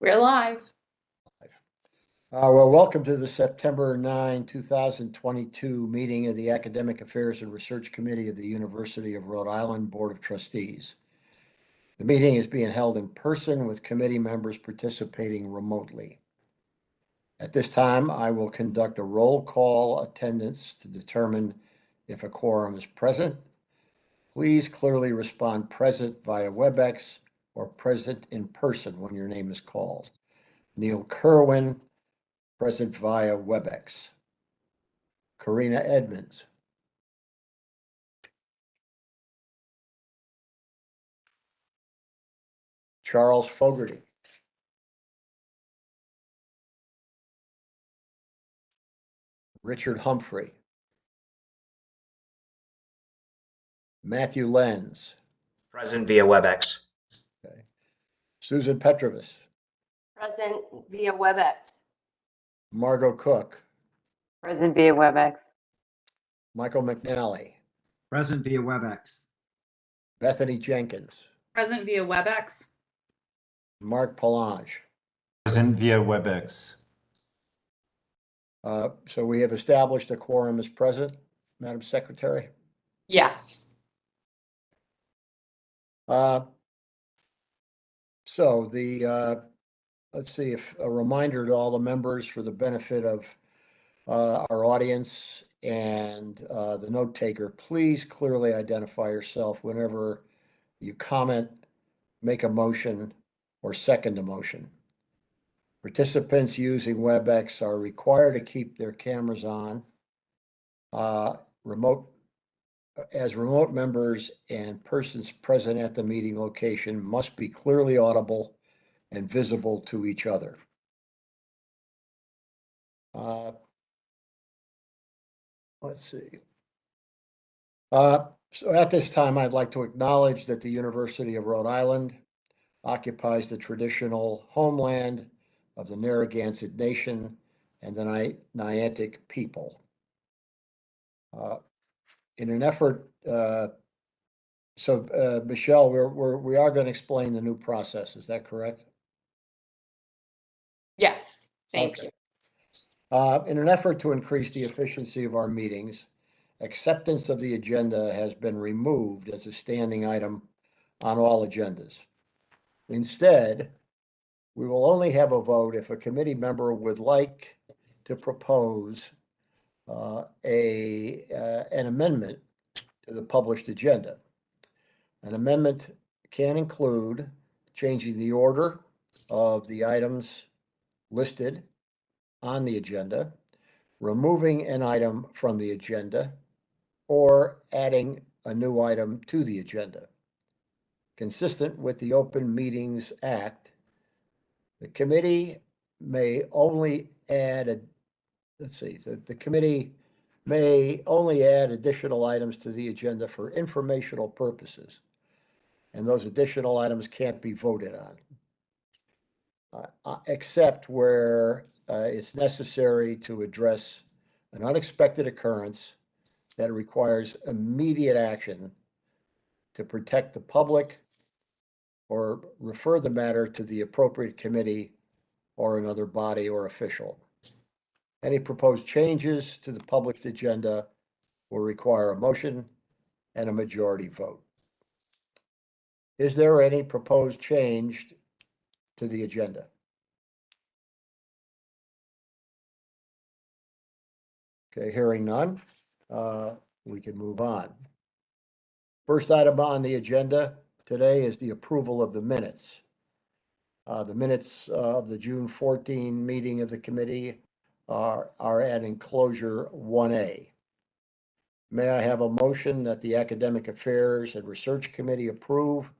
We're live. Well, welcome to the September 9, 2022 meeting of the Academic Affairs and Research Committee of the University of Rhode Island Board of Trustees. The meeting is being held in person with committee members participating remotely. At this time, I will conduct a roll call attendance to determine if a quorum is present. Please clearly respond present via WebEx or present in person when your name is called. Neil Kerwin, present via WebEx. Karina Edmonds. Charles Fogarty. Richard Humphrey. Matthew Lenz. Present via WebEx. Okay. Susan Petrovas. Present via WebEx. Margot Cook. Present via WebEx. Michael McNally. Present via WebEx. Bethany Jenkins. Present via WebEx. Mark Palange. Present via WebEx. So we have established a quorum is present, Madam Secretary. Yes. So let's see, if a reminder to all the members for the benefit of our audience and the note taker, please clearly identify yourself whenever you comment, make a motion, or second a motion. Participants using WebEx are required to keep their cameras on. Remote members and persons present at the meeting location must be clearly audible and visible to each other. Let's see. So at this time, I'd like to acknowledge that the University of Rhode Island occupies the traditional homeland of the Narragansett Nation and the Niantic people. In an effort, Michelle, we are going to explain the new process. Is that correct? Yes. Thank Okay. you. In an effort to increase the efficiency of our meetings, acceptance of the agenda has been removed as a standing item on all agendas. Instead, we will only have a vote if a committee member would like to propose an amendment to the published agenda. An amendment can include changing the order of the items listed on the agenda, removing an item from the agenda, or adding a new item to the agenda. Consistent with the Open Meetings Act, the committee may only add the committee may only add additional items to the agenda for informational purposes, and those additional items can't be voted on, except where it's necessary to address an unexpected occurrence that requires immediate action to protect the public or refer the matter to the appropriate committee or another body or official. Any proposed changes to the published agenda will require a motion and a majority vote. Is there any proposed change to the agenda? Okay, hearing none, we can move on. First item on the agenda today is the approval of the minutes. The minutes of the June 14 meeting of the committee are at enclosure 1A. May I have a motion that the Academic Affairs and Research Committee approve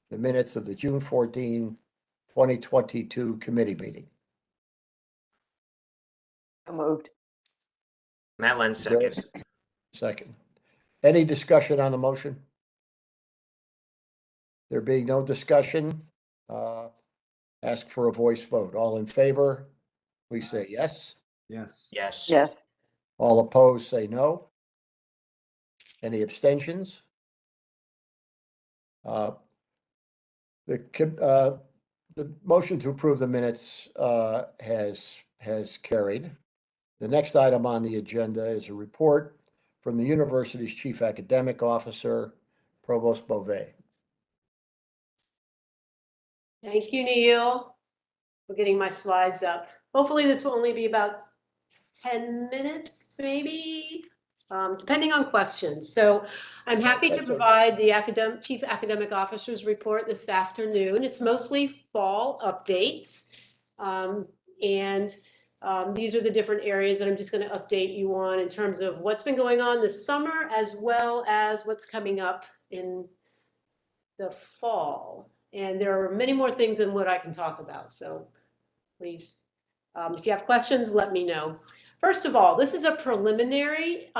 the minutes of the June 14, 2022 committee meeting? So moved. Matt Lenz, second. Second. Any discussion on the motion? There being no discussion, ask for a voice vote. All in favor, please say yes. Yes. Yes. Yes. All opposed, say no. Any abstentions? The The motion to approve the minutes has carried. The next item on the agenda is a report from the university's Chief Academic Officer, Provost Beauvais. Thank you, Neil, for getting my slides up. Hopefully this will only be about 10 minutes, maybe, depending on questions. So I'm happy to That's okay. provide the Chief Academic Officer's report this afternoon. It's mostly fall updates. These are the different areas that I'm just going to update you on in terms of what's been going on this summer, as well as what's coming up in the fall. And there are many more things than what I can talk about. So please, if you have questions, let me know. First of all, this is a preliminary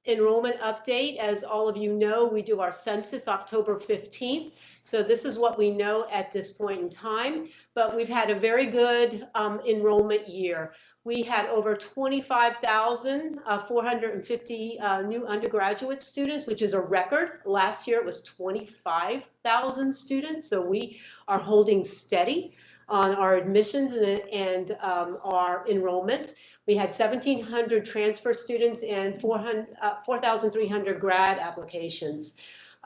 enrollment update. As all of you know, we do our census October 15th. So this is what we know at this point in time. But we've had a very good enrollment year. We had over 25,450 new undergraduate students, which is a record. Last year it was 25,000 students. So we are holding steady on our admissions and our enrollment. We had 1,700 transfer students and 4,300 grad applications.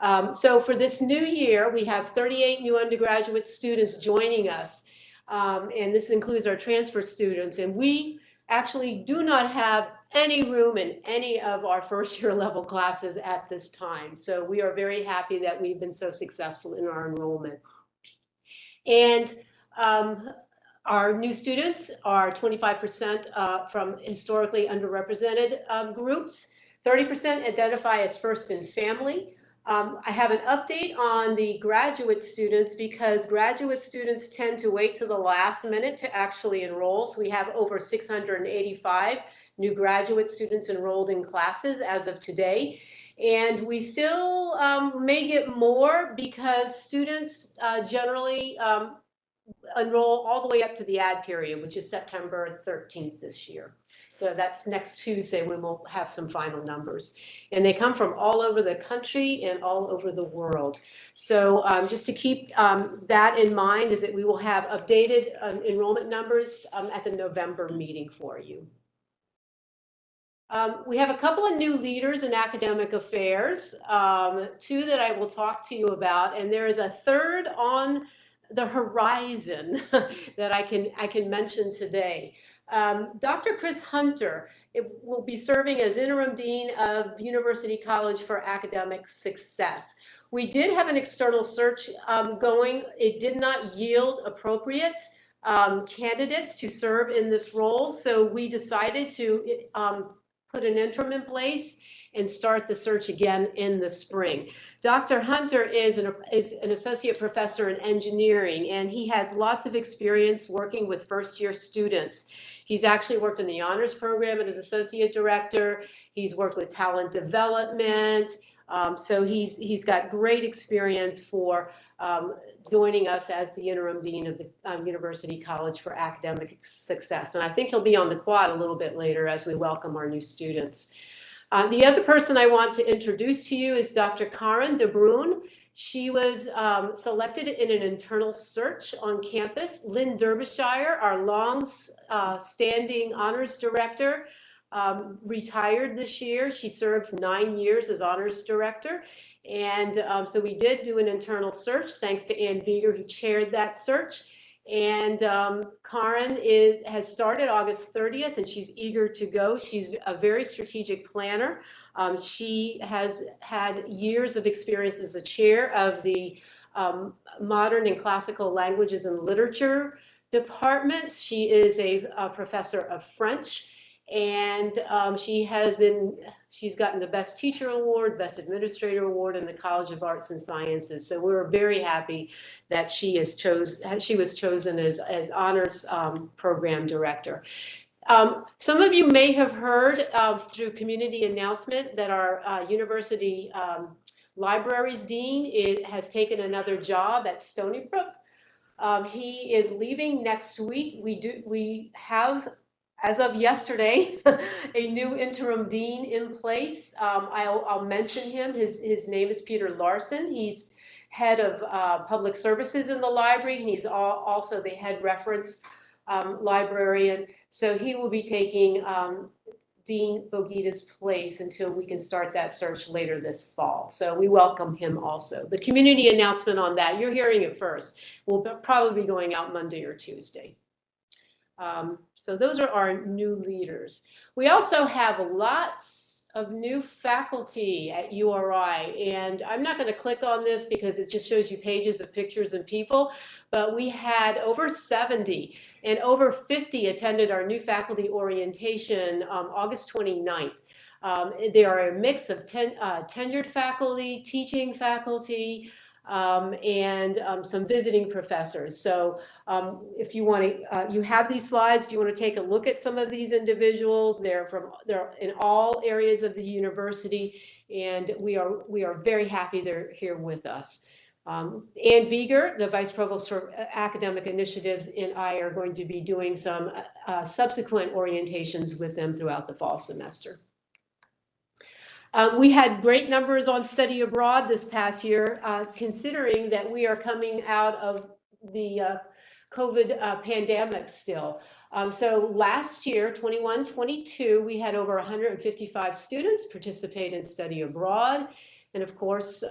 So for this new year, we have 38 new undergraduate students joining us. And this includes our transfer students. And we actually do not have any room in any of our first year level classes at this time. So we are very happy that we've been so successful in our enrollment. And our new students are 25% from historically underrepresented groups. 30% identify as first in family. I have an update on the graduate students because graduate students tend to wait till the last minute to actually enroll. So we have over 685 new graduate students enrolled in classes as of today. And we still may get more because students generally enroll all the way up to the add period, which is September 13th this year. So that's next Tuesday when we'll have some final numbers. And they come from all over the country and all over the world. So just to keep that in mind is that we will have updated enrollment numbers at the November meeting for you. We have a couple of new leaders in academic affairs, two that I will talk to you about, and there is a third on the horizon that I can mention today. Dr. Chris Hunter will be serving as interim dean of University College for Academic Success. We did have an external search going. It did not yield appropriate candidates to serve in this role, so we decided to put an interim in place and start the search again in the spring. Dr. Hunter is an associate professor in engineering, and he has lots of experience working with first-year students. He's actually worked in the honors program as associate director. He's worked with talent development. So he's got great experience for joining us as the interim dean of the University College for Academic Success. And I think he'll be on the quad a little bit later as we welcome our new students. The other person I want to introduce to you is Dr. Karen De Bruin. She was selected in an internal search on campus. Lynn Derbyshire, our long-standing honors director, retired this year. She served 9 years as honors director. And so we did do an internal search, thanks to Ann Vieger, who chaired that search. And Karen has started August 30th, and she's eager to go. She's a very strategic planner. She has had years of experience as the chair of the Modern and Classical Languages and Literature department. She is a professor of French, and she's gotten the Best Teacher Award, Best Administrator Award in the College of Arts and Sciences. So we're very happy that she was chosen as honors program director. Some of you may have heard through community announcement that our university libraries dean has taken another job at Stony Brook. He is leaving next week. We have, as of yesterday, a new interim dean in place. I'll mention him. His name is Peter Larson. He's head of public services in the library, and he's also the head reference librarian. So he will be taking Dean Bogita's place until we can start that search later this fall. So we welcome him also. The community announcement on that, you're hearing it first, will probably be going out Monday or Tuesday. So those are our new leaders. We also have lots of new faculty at URI, and I'm not going to click on this because it just shows you pages of pictures and people, but we had over 70 and over 50 attended our new faculty orientation August 29th. They are a mix of tenured faculty, teaching faculty, and some visiting professors. So if you want to, you have these slides. If you want to take a look at some of these individuals, they're in all areas of the university, and we are very happy they're here with us. Ann Vieger, the Vice Provost for Academic Initiatives, and I are going to be doing some subsequent orientations with them throughout the fall semester. We had great numbers on study abroad this past year, considering that we are coming out of the COVID pandemic still. So last year, 21-22, we had over 155 students participate in study abroad. And of course,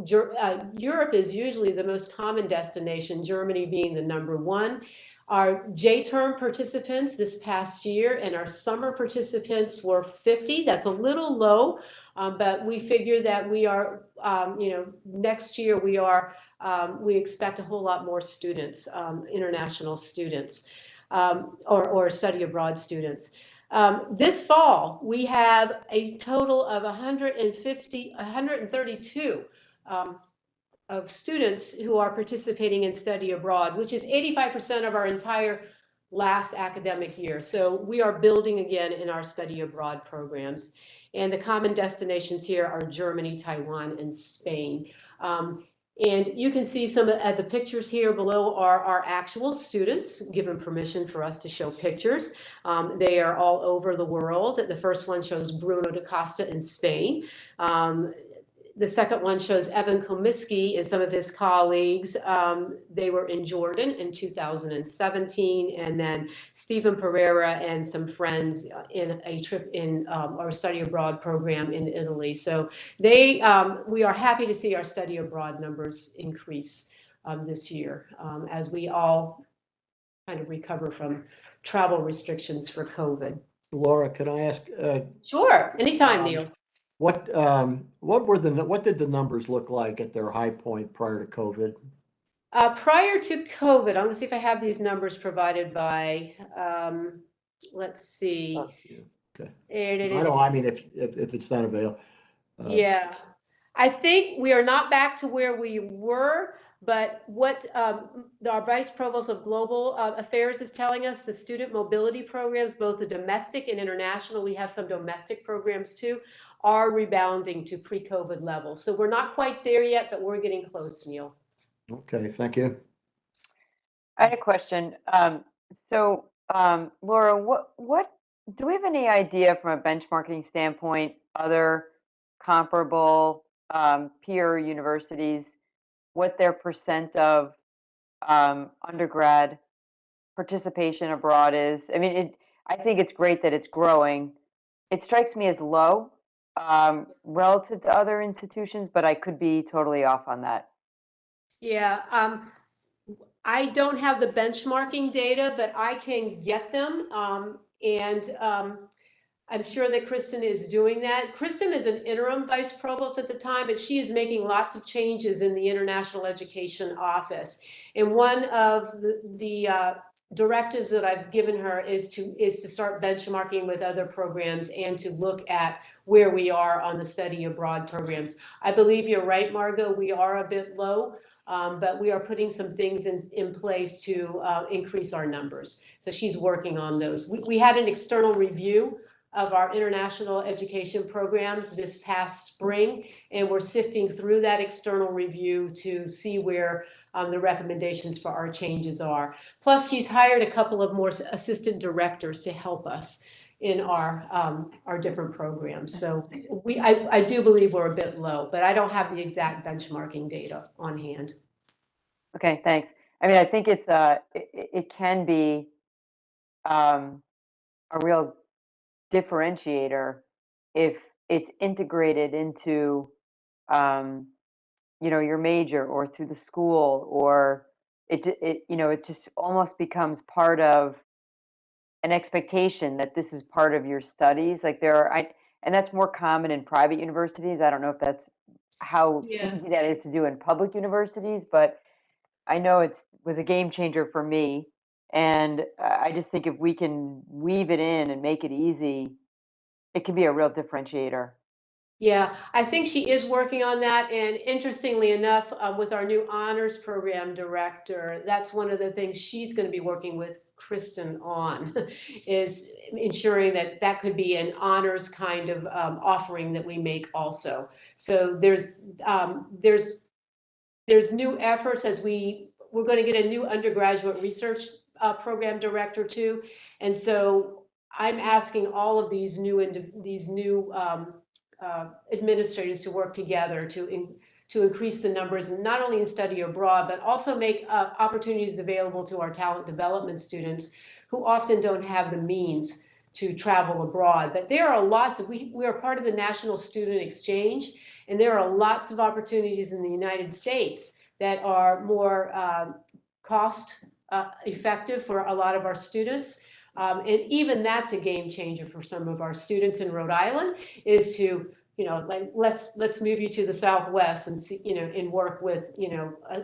Europe is usually the most common destination, Germany being the #1. Our J-term participants this past year and our summer participants were 50. That's a little low, but we figure that we are, next year we expect a whole lot more students, international students, or study abroad students. This fall, we have a total of 132 of students who are participating in study abroad, which is 85% of our entire last academic year. So we are building again in our study abroad programs. And the common destinations here are Germany, Taiwan, and Spain. And you can see some of the pictures here below are our actual students, given permission for us to show pictures. They are all over the world. The first one shows Bruno da Costa in Spain. The second one shows Evan Komisky and some of his colleagues. They were in Jordan in 2017, and then Stephen Pereira and some friends in a trip in our study abroad program in Italy. So we are happy to see our study abroad numbers increase this year as we all kind of recover from travel restrictions for COVID. Laura, can I ask? Sure, anytime, Neil. What did the numbers look like at their high point prior to COVID? Prior to COVID, I'm gonna see if I have these numbers provided by, let's see. Yeah. Okay. I know, I mean, if it's not available. Yeah, I think we are not back to where we were, but what our Vice Provost of Global Affairs is telling us, the student mobility programs, both the domestic and international, we have some domestic programs too, are rebounding to pre-COVID levels. So we're not quite there yet, but we're getting close, Neil. Okay, thank you. I had a question. Laura, what do we have any idea from a benchmarking standpoint, other comparable peer universities, what their percent of undergrad participation abroad is? I mean, I think it's great that it's growing. It strikes me as low relative to other institutions, but I could be totally off on that. Yeah, I don't have the benchmarking data, but I can get them. I'm sure that Kristen is doing that. Kristen is an interim vice provost at the time, but she is making lots of changes in the International Education Office. And one of the directives that I've given her is to start benchmarking with other programs and to look at where we are on the study abroad programs. I believe you're right, Margot, we are a bit low. But we are putting some things in place to increase our numbers. So she's working on those. We had an external review of our international education programs this past spring, and we're sifting through that external review to see where the recommendations for our changes are. Plus, she's hired a couple of more assistant directors to help us. in our different programs. So I do believe we're a bit low, but I don't have the exact benchmarking data on hand. Okay, thanks. I mean, I think it can be a real differentiator if it's integrated into your major or through the school, or it just almost becomes part of an expectation that this is part of your studies. Like and that's more common in private universities. I don't know if that's how Yeah. easy that is to do in public universities, but I know it was a game changer for me. And I just think if we can weave it in and make it easy, it can be a real differentiator. Yeah, I think she is working on that. And interestingly enough, with our new honors program director, that's one of the things she's going to be working with Kristen on, is ensuring that that could be an honors kind of offering that we make also. So there's new efforts as we're going to get a new undergraduate research program director too. And so I'm asking all of these new administrators to work together to increase the numbers, and not only in study abroad, but also make opportunities available to our talent development students who often don't have the means to travel abroad. But there are lots of, we are part of the National Student Exchange, and there are lots of opportunities in the United States that are more cost effective for a lot of our students. And even that's a game changer for some of our students in Rhode Island, is to, like, let's move you to the Southwest and see, and work with,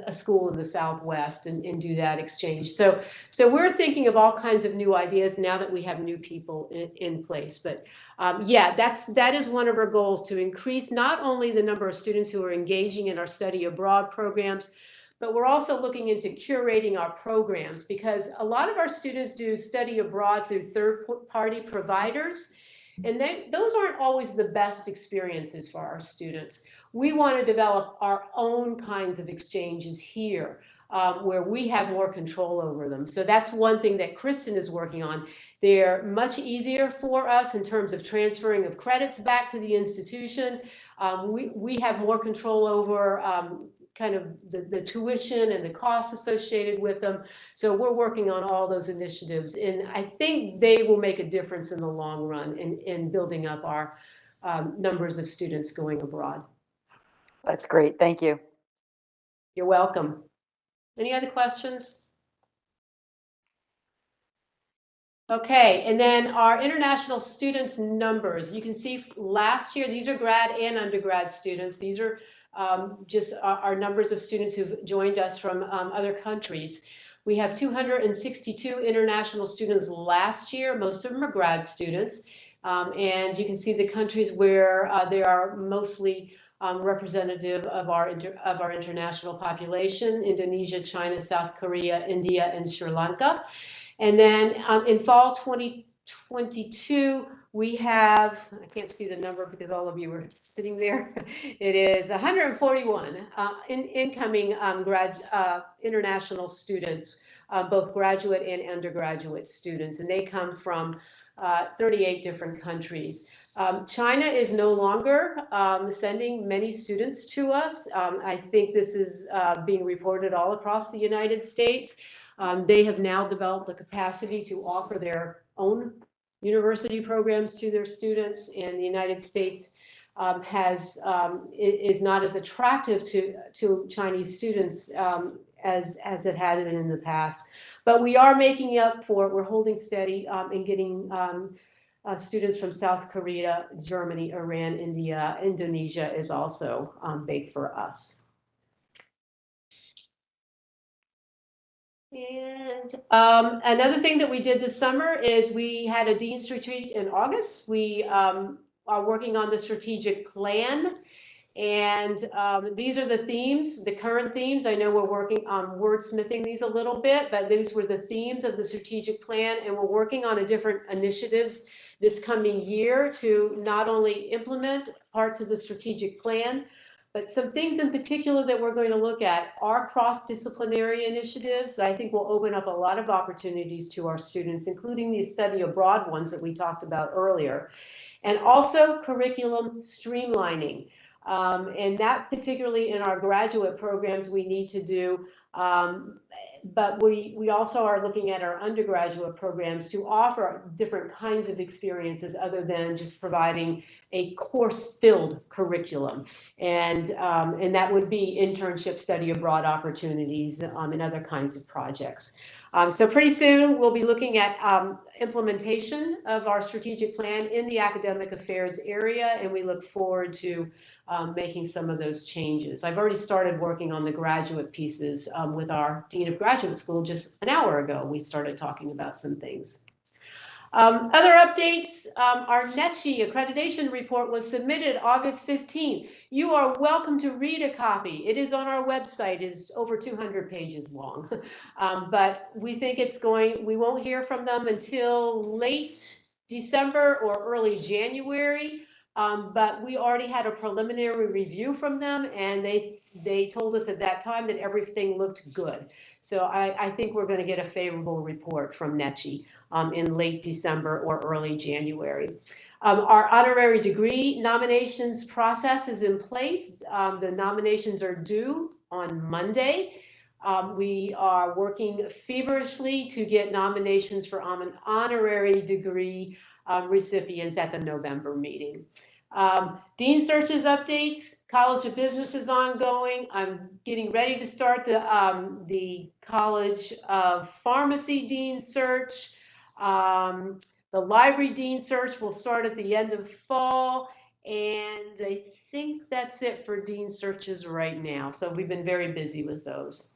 a school in the Southwest and do that exchange. So we're thinking of all kinds of new ideas now that we have new people in place. But yeah, that is one of our goals, to increase not only the number of students who are engaging in our study abroad programs, but we're also looking into curating our programs, because a lot of our students do study abroad through third-party providers, and those aren't always the best experiences for our students. We want to develop our own kinds of exchanges here, where we have more control over them. So that's one thing that Kristen is working on. They're much easier for us in terms of transferring of credits back to the institution. We have more control over kind of the tuition and the costs associated with them. So we're working on all those initiatives, and I think they will make a difference in the long run in building up our numbers of students going abroad. That's great. Thank you. You're welcome. Any other questions? Okay, and then our international students numbers. You can see last year, these are grad and undergrad students. These are just our numbers of students who've joined us from other countries. We have 262 international students last year. Most of them are grad students. And you can see the countries where they are mostly representative of our international population: Indonesia, China, South Korea, India, and Sri Lanka. And then in fall 2022, we have, I can't see the number because all of you are sitting there. It is 141 incoming international students, both graduate and undergraduate students, and they come from 38 different countries. China is no longer sending many students to us. I think this is being reported all across the United States. They have now developed the capacity to offer their own university programs to their students, and the United States is not as attractive to Chinese students as it had been in the past. But we are making up for it. We're holding steady in getting students from South Korea, Germany, Iran, India. Indonesia is also big for us. And another thing that we did this summer is we had a Dean's Retreat in August. We are working on the strategic plan, and these are the themes, the current themes. I know we're working on wordsmithing these a little bit, but these were the themes of the strategic plan, and we're working on different initiatives this coming year to not only implement parts of the strategic plan, But some things in particular that we're going to look at are cross-disciplinary initiatives that I think will open up a lot of opportunities to our students, including the study abroad ones that we talked about earlier, and also curriculum streamlining. And that particularly in our graduate programs we need to do, but we also are looking at our undergraduate programs to offer different kinds of experiences other than just providing a course-filled curriculum. And that would be internship, study abroad opportunities, and other kinds of projects. So pretty soon we'll be looking at implementation of our strategic plan in the academic affairs area, and we look forward to making some of those changes. I've already started working on the graduate pieces with our Dean of Graduate School just an hour ago. We started talking about some things. Other updates, our NETCHI accreditation report was submitted August 15th. You are welcome to read a copy. It is on our website. It is over 200 pages long. But we think we won't hear from them until late December or early January. But we already had a preliminary review from them, and they told us at that time that everything looked good. So I think we're going to get a favorable report from NETCHI in late December or early January. Our honorary degree nominations process is in place. The nominations are due on Monday. We are working feverishly to get nominations for honorary degree recipients at the November meeting. Dean searches updates. College of Business is ongoing. I'm getting ready to start the College of Pharmacy Dean search. The Library Dean search will start at the end of fall, and I think that's it for Dean searches right now. So we've been very busy with those.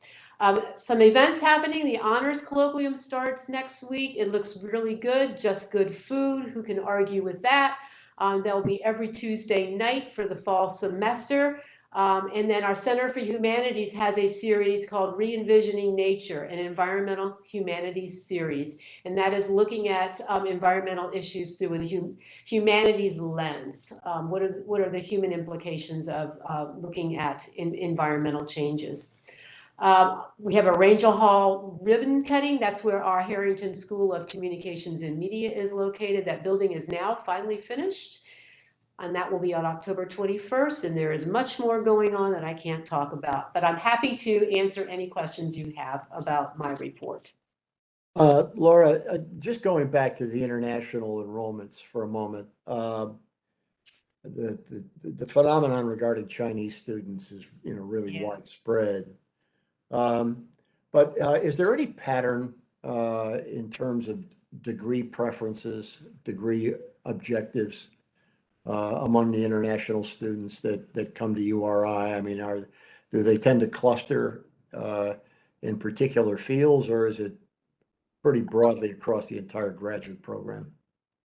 Some events happening. The Honors Colloquium starts next week. It looks really good. Just good food. Who can argue with that? They'll be every Tuesday night for the fall semester. And then our Center for Humanities has a series called Re-envisioning Nature, an environmental humanities series. And that is looking at environmental issues through a humanities lens. What are the human implications of looking at environmental changes? We have a Rangel Hall ribbon cutting. That's where our Harrington School of Communications and Media is located. That building is now finally finished, and that will be on October 21st. And there is much more going on that I can't talk about, but I'm happy to answer any questions you have about my report. Laura, just going back to the international enrollments for a moment, the phenomenon regarding Chinese students is really widespread. But is there any pattern in terms of degree preferences, degree objectives among the international students that come to URI? I mean, do they tend to cluster in particular fields, or is it pretty broadly across the entire graduate program?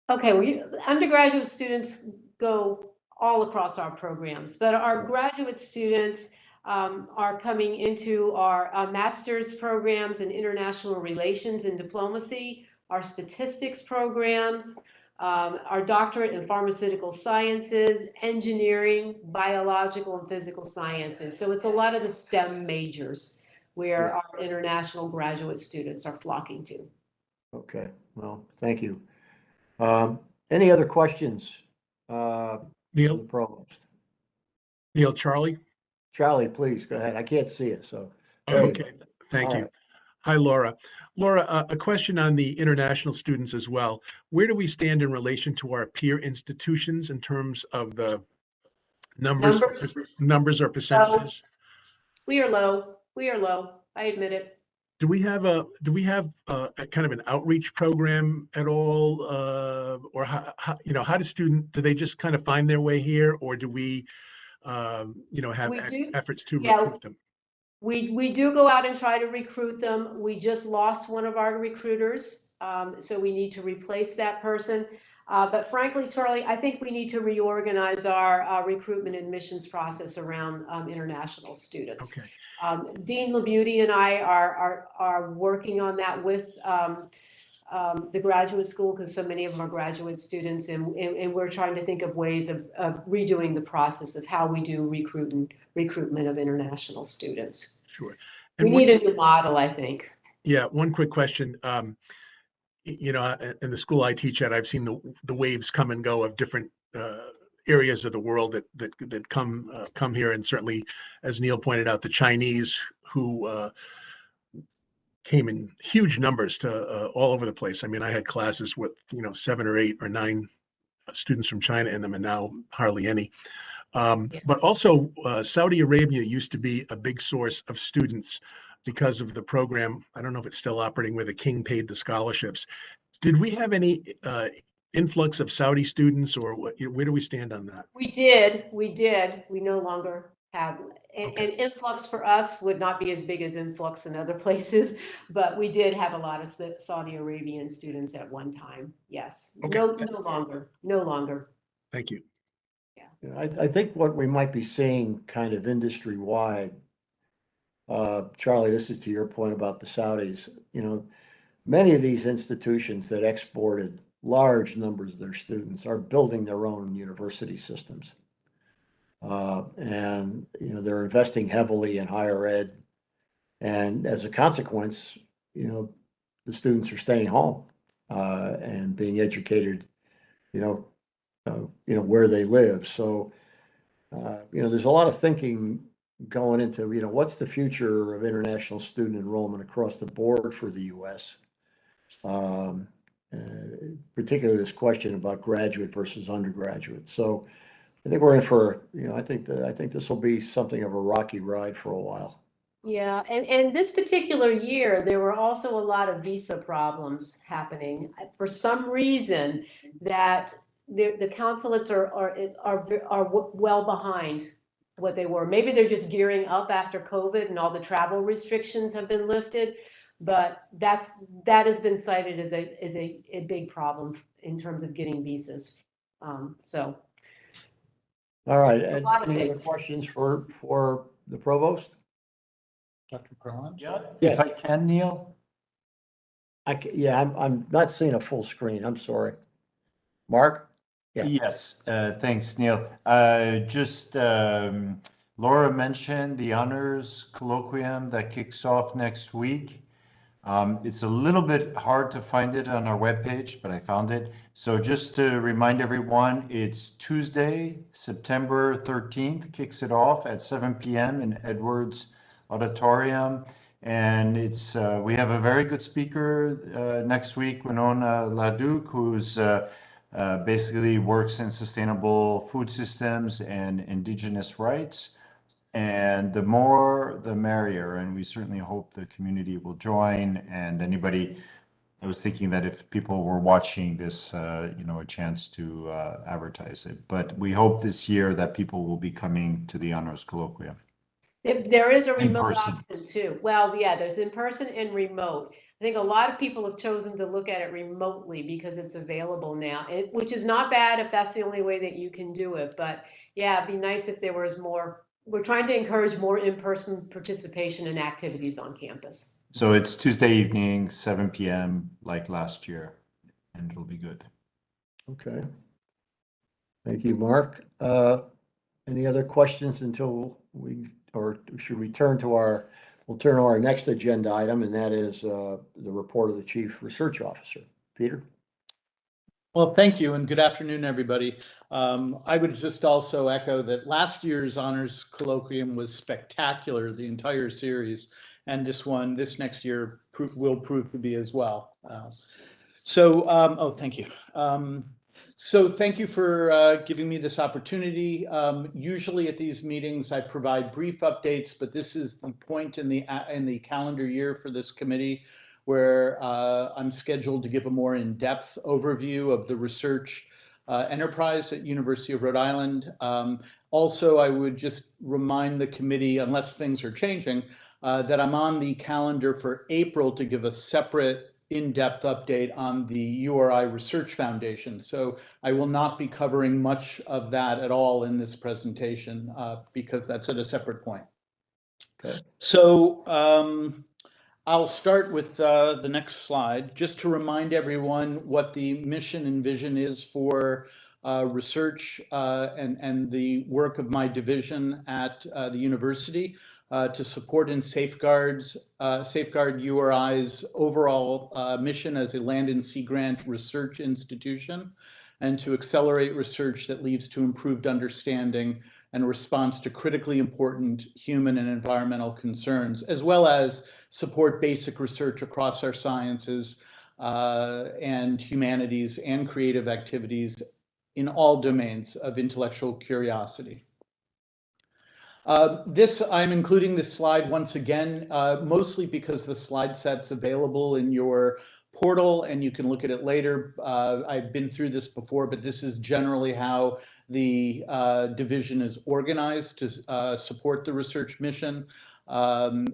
Okay, well, undergraduate students go all across our programs, but our graduate students are coming into our master's programs in international relations and diplomacy, our statistics programs, our doctorate in pharmaceutical sciences, engineering, biological and physical sciences. So it's a lot of the STEM majors where our international graduate students are flocking to. Okay, well, thank you. Any other questions? Neil, The provost. Neil, Charlie. Charlie, please go ahead. I can't see it, so. Okay, thank All you. right. Hi, Laura. Laura, a question on the international students as well. Where do we stand in relation to our peer institutions in terms of the numbers or percentages? We are low. We are low. I admit it. Do we have a kind of an outreach program at all, or how do they just kind of find their way here, or do we have efforts to recruit them? We do go out and try to recruit them. We just lost one of our recruiters, so we need to replace that person. But frankly, Charlie, I think we need to reorganize our recruitment and admissions process around international students. Okay. Dean LaBeauty and I are working on that with the graduate school, because so many of them are graduate students, and we're trying to think of ways of redoing the process of how we do recruitment of international students. Sure. We And need a new model, I think. yeah, one quick question. You know, in the school I teach at, I've seen the waves come and go of different areas of the world that come here, and certainly, as Neil pointed out, the Chinese who came in huge numbers to all over the place. I mean, I had classes with 7 or 8 or 9 students from China in them, and now hardly any. But also, Saudi Arabia used to be a big source of students because of the program. I don't know if it's still operating, where the king paid the scholarships. Did we have any influx of Saudi students, or where do we stand on that? We did. We no longer have. And Okay. influx for us would not be as big as influx in other places, but we did have a lot of Saudi Arabian students at one time. Yes. Okay. No longer. Thank you. I think what we might be seeing kind of industry-wide, Charlie, this is to your point about the Saudis, many of these institutions that exported large numbers of their students are building their own university systems. And, they're investing heavily in higher ed. And as a consequence, the students are staying home and being educated, where they live. So, there's a lot of thinking going into, what's the future of international student enrollment across the board for the U.S. Particularly this question about graduate versus undergraduate. So I think we're in for, I think this will be something of a rocky ride for a while. Yeah, and this particular year, there were also a lot of visa problems happening. For some reason, that the consulates are well behind what they were. Maybe they're just gearing up after COVID and all the travel restrictions have been lifted, but that has been cited as a big problem in terms of getting visas. So. All right, A and lot of any other things. questions for the provost? Dr. Perlin? Yeah, Yes. if I can, Neil? Yeah, I'm not seeing a full screen. I'm sorry. Mark? Yeah. Yes, thanks, Neil. Just Laura mentioned the honors colloquium that kicks off next week. It's a little bit hard to find it on our webpage, but I found it. So just to remind everyone, it's Tuesday, September 13th, kicks it off at 7 p.m. in Edwards Auditorium. And it's we have a very good speaker next week, Winona LaDuke, who's basically works in sustainable food systems and indigenous rights. And the more, the merrier. And we certainly hope the community will join. And anybody, I was thinking that if people were watching this, a chance to advertise it. But we hope this year that people will be coming to the honors colloquium. There is a In remote person. option too. Well, yeah, there's in person and remote. I think a lot of people have chosen to look at it remotely because it's available now, which is not bad if that's the only way that you can do it. But yeah, it'd be nice if there was more. We're trying to encourage more in-person participation and activities on campus. So it's Tuesday evening, 7 p.m. like last year, and it'll be good. Okay. Thank you, Mark. Any other questions until or should we turn to we'll turn to our next agenda item, and that is the report of the Chief Research Officer. Peter? Well, thank you, and good afternoon, everybody. I would just also echo that last year's honors colloquium was spectacular, the entire series, and this next year will prove to be as well. Thank you. So thank you for giving me this opportunity. Usually at these meetings, I provide brief updates, but this is the point in the calendar year for this committee where I'm scheduled to give a more in-depth overview of the research enterprise at University of Rhode Island. Also, I would just remind the committee, unless things are changing, that I'm on the calendar for April to give a separate in-depth update on the URI Research Foundation. So I will not be covering much of that at all in this presentation because that's at a separate point. Okay. So I'll start with the next slide, just to remind everyone what the mission and vision is for research and the work of my division at the university to support and safeguard URI's overall mission as a land and sea grant research institution, and to accelerate research that leads to improved understanding and response to critically important human and environmental concerns, as well as support basic research across our sciences and humanities and creative activities in all domains of intellectual curiosity. I'm including this slide once again, mostly because the slide set's available in your portal and you can look at it later. I've been through this before, but this is generally how the division is organized to support the research mission,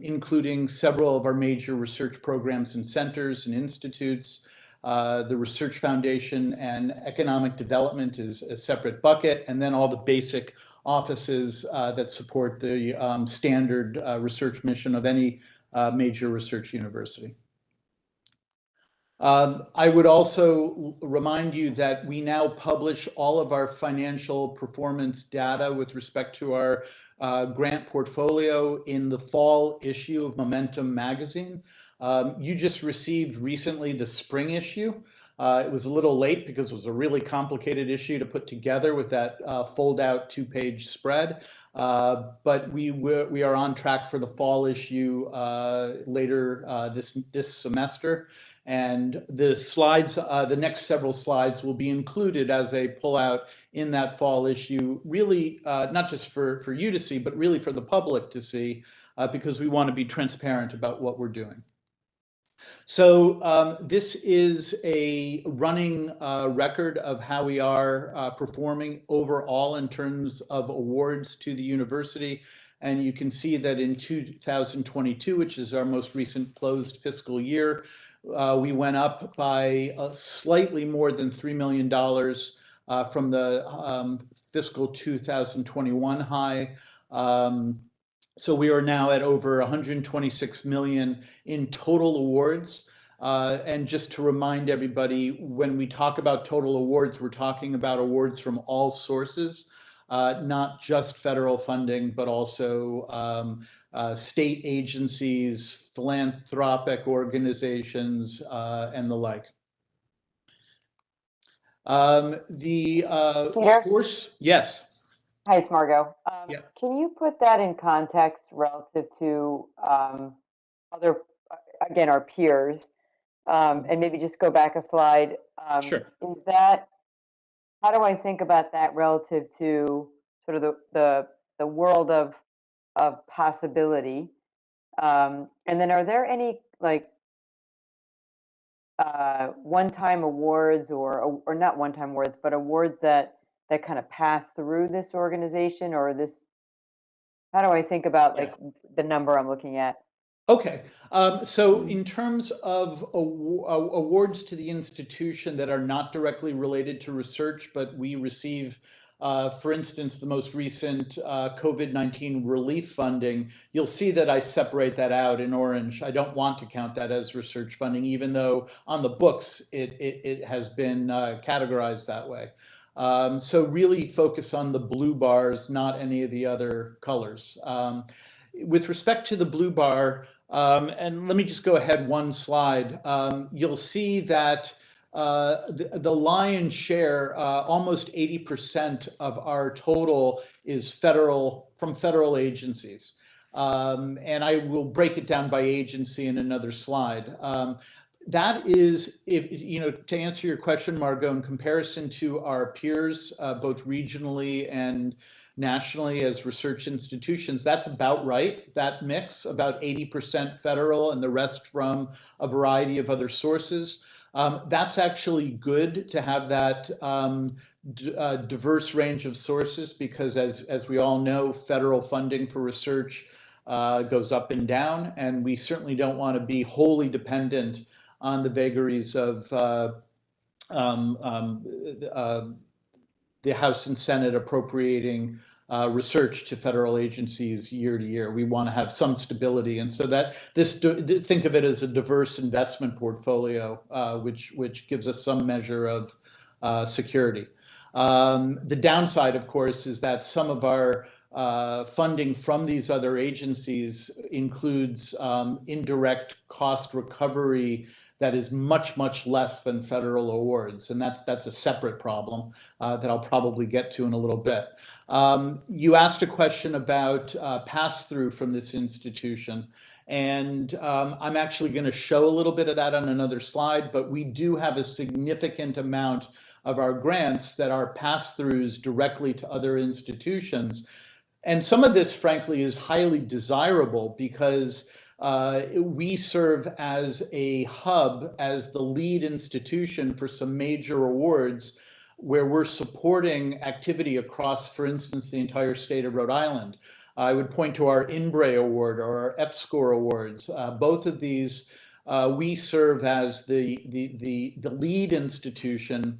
including several of our major research programs and centers and institutes. The Research Foundation and Economic Development is a separate bucket, and then all the basic offices that support the standard research mission of any major research university. I would also remind you that we now publish all of our financial performance data with respect to our grant portfolio in the fall issue of Momentum magazine. You just received recently the spring issue. It was a little late because it was a really complicated issue to put together with that fold-out 2-page spread. But we are on track for the fall issue later this semester. And the slides, the next several slides will be included as a pullout in that fall issue, really not just for you to see, but really for the public to see, because we want to be transparent about what we're doing. So this is a running record of how we are performing overall in terms of awards to the university. And you can see that in 2022, which is our most recent closed fiscal year, we went up by slightly more than $3 million from the fiscal 2021 high. So we are now at over 126 million in total awards. And just to remind everybody, when we talk about total awards, we're talking about awards from all sources, not just federal funding, but also state agencies, philanthropic organizations, and the like. Peter? Source, yes. Hi, it's Margot. Yeah. Can you put that in context relative to other, again, our peers? And maybe just go back a slide. Sure. Is that, how do I think about that relative to sort of the world of possibility? And then are there any like one-time awards or not one-time awards, but awards that kind of pass through this organization, or this, how do I think about like the number I'm looking at? Okay, so in terms of awards to the institution that are not directly related to research, but we receive, for instance, the most recent COVID-19 relief funding, you'll see that I separate that out in orange. I don't want to count that as research funding, even though on the books it has been categorized that way. So really focus on the blue bars, not any of the other colors. With respect to the blue bar, and let me just go ahead one slide. You'll see that the lion's share, almost 80% of our total is from federal agencies. And I will break it down by agency in another slide. That is, to answer your question, Margot, in comparison to our peers, both regionally and nationally as research institutions, that's about right, that mix, about 80% federal and the rest from a variety of other sources. That's actually good to have that diverse range of sources, because as we all know, federal funding for research goes up and down, and we certainly don't want to be wholly dependent on the vagaries of the House and Senate appropriating research to federal agencies year to year. We want to have some stability, and so that think of it as a diverse investment portfolio, which gives us some measure of security. The downside, of course, is that some of our funding from these other agencies includes indirect cost recovery that is much, much less than federal awards. And that's a separate problem that I'll probably get to in a little bit. You asked a question about pass-through from this institution. And I'm actually going to show a little bit of that on another slide, but we do have a significant amount of our grants that are pass-throughs directly to other institutions. And some of this, frankly, is highly desirable because we serve as a hub, as the lead institution for some major awards where we're supporting activity across, for instance, the entire state of Rhode Island. I would point to our INBRE Award or our EPSCoR Awards. Both of these, we serve as the lead institution,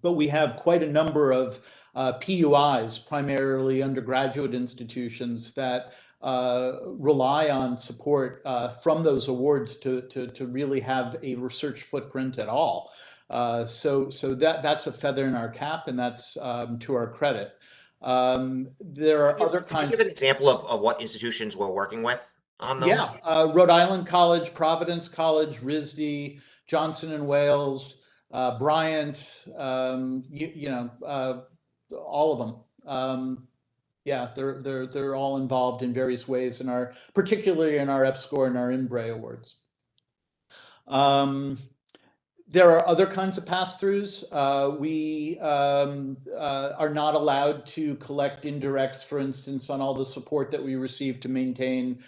but we have quite a number of PUIs, primarily undergraduate institutions, that rely on support from those awards to really have a research footprint at all. So that's a feather in our cap, and that's to our credit. There are other kinds. Could you give an example of what institutions we're working with on those? Yeah, Rhode Island College, Providence College, RISD, Johnson and Wales, Bryant, all of them. Yeah, they're all involved in various ways in particularly in our EPSCoR and our INBRE awards. There are other kinds of pass-throughs. We are not allowed to collect indirects, for instance, on all the support that we receive to maintain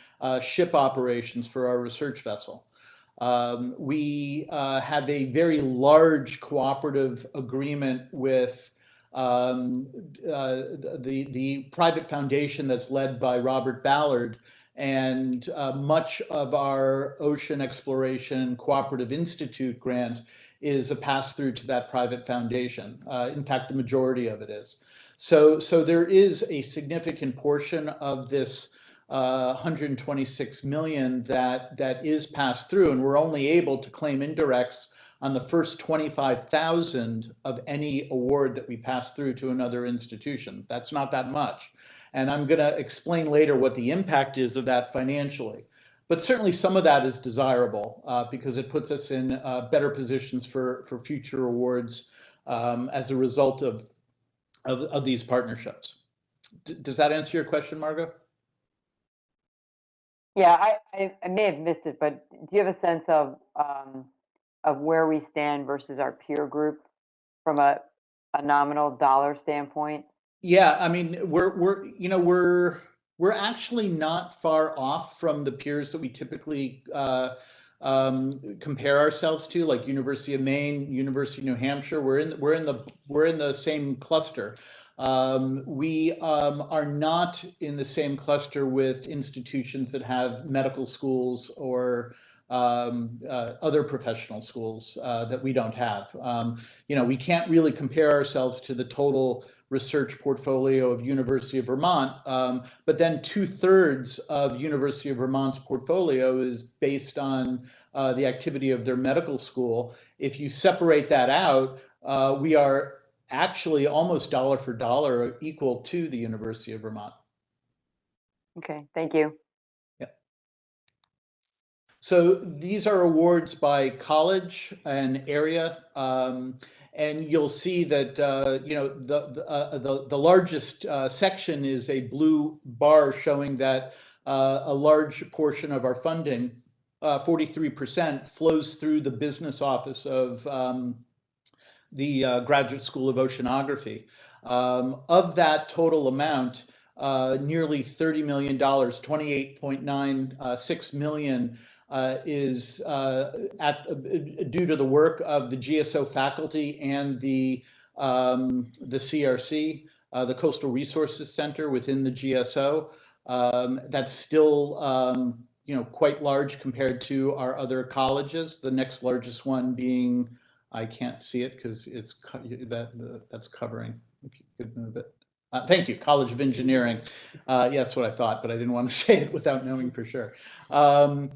ship operations for our research vessel. We have a very large cooperative agreement with the private foundation that's led by Robert Ballard, and much of our Ocean Exploration Cooperative Institute grant is a pass-through to that private foundation. In fact, the majority of it is. So there is a significant portion of this 126 million that is passed through, and we're only able to claim indirects on the first 25,000 of any award that we pass through to another institution. That's not that much. And I'm going to explain later what the impact is of that financially. But certainly some of that is desirable because it puts us in better positions for future awards as a result of these partnerships. Does that answer your question, Margot? Yeah, I may have missed it, but do you have a sense of where we stand versus our peer group from a nominal dollar standpoint? Yeah, I mean, we're actually not far off from the peers that we typically compare ourselves to, like University of Maine, University of New Hampshire. We're in the same cluster. We are not in the same cluster with institutions that have medical schools or other professional schools that we don't have. We can't really compare ourselves to the total research portfolio of University of Vermont, but then 2/3 of University of Vermont's portfolio is based on the activity of their medical school. If you separate that out, we are actually almost dollar for dollar equal to the University of Vermont. Okay, thank you. So these are awards by college and area, and you'll see that the largest section is a blue bar showing that a large portion of our funding, 43%, flows through the business office of the Graduate School of Oceanography. Of that total amount, nearly $30 million, 28.96 million, is due to the work of the GSO faculty and the CRC, the Coastal Resources Center within the GSO. That's still quite large compared to our other colleges. The next largest one being, I can't see it because that's covering. If you could move it. Thank you, College of Engineering. Yeah, that's what I thought, but I didn't want to say it without knowing for sure. But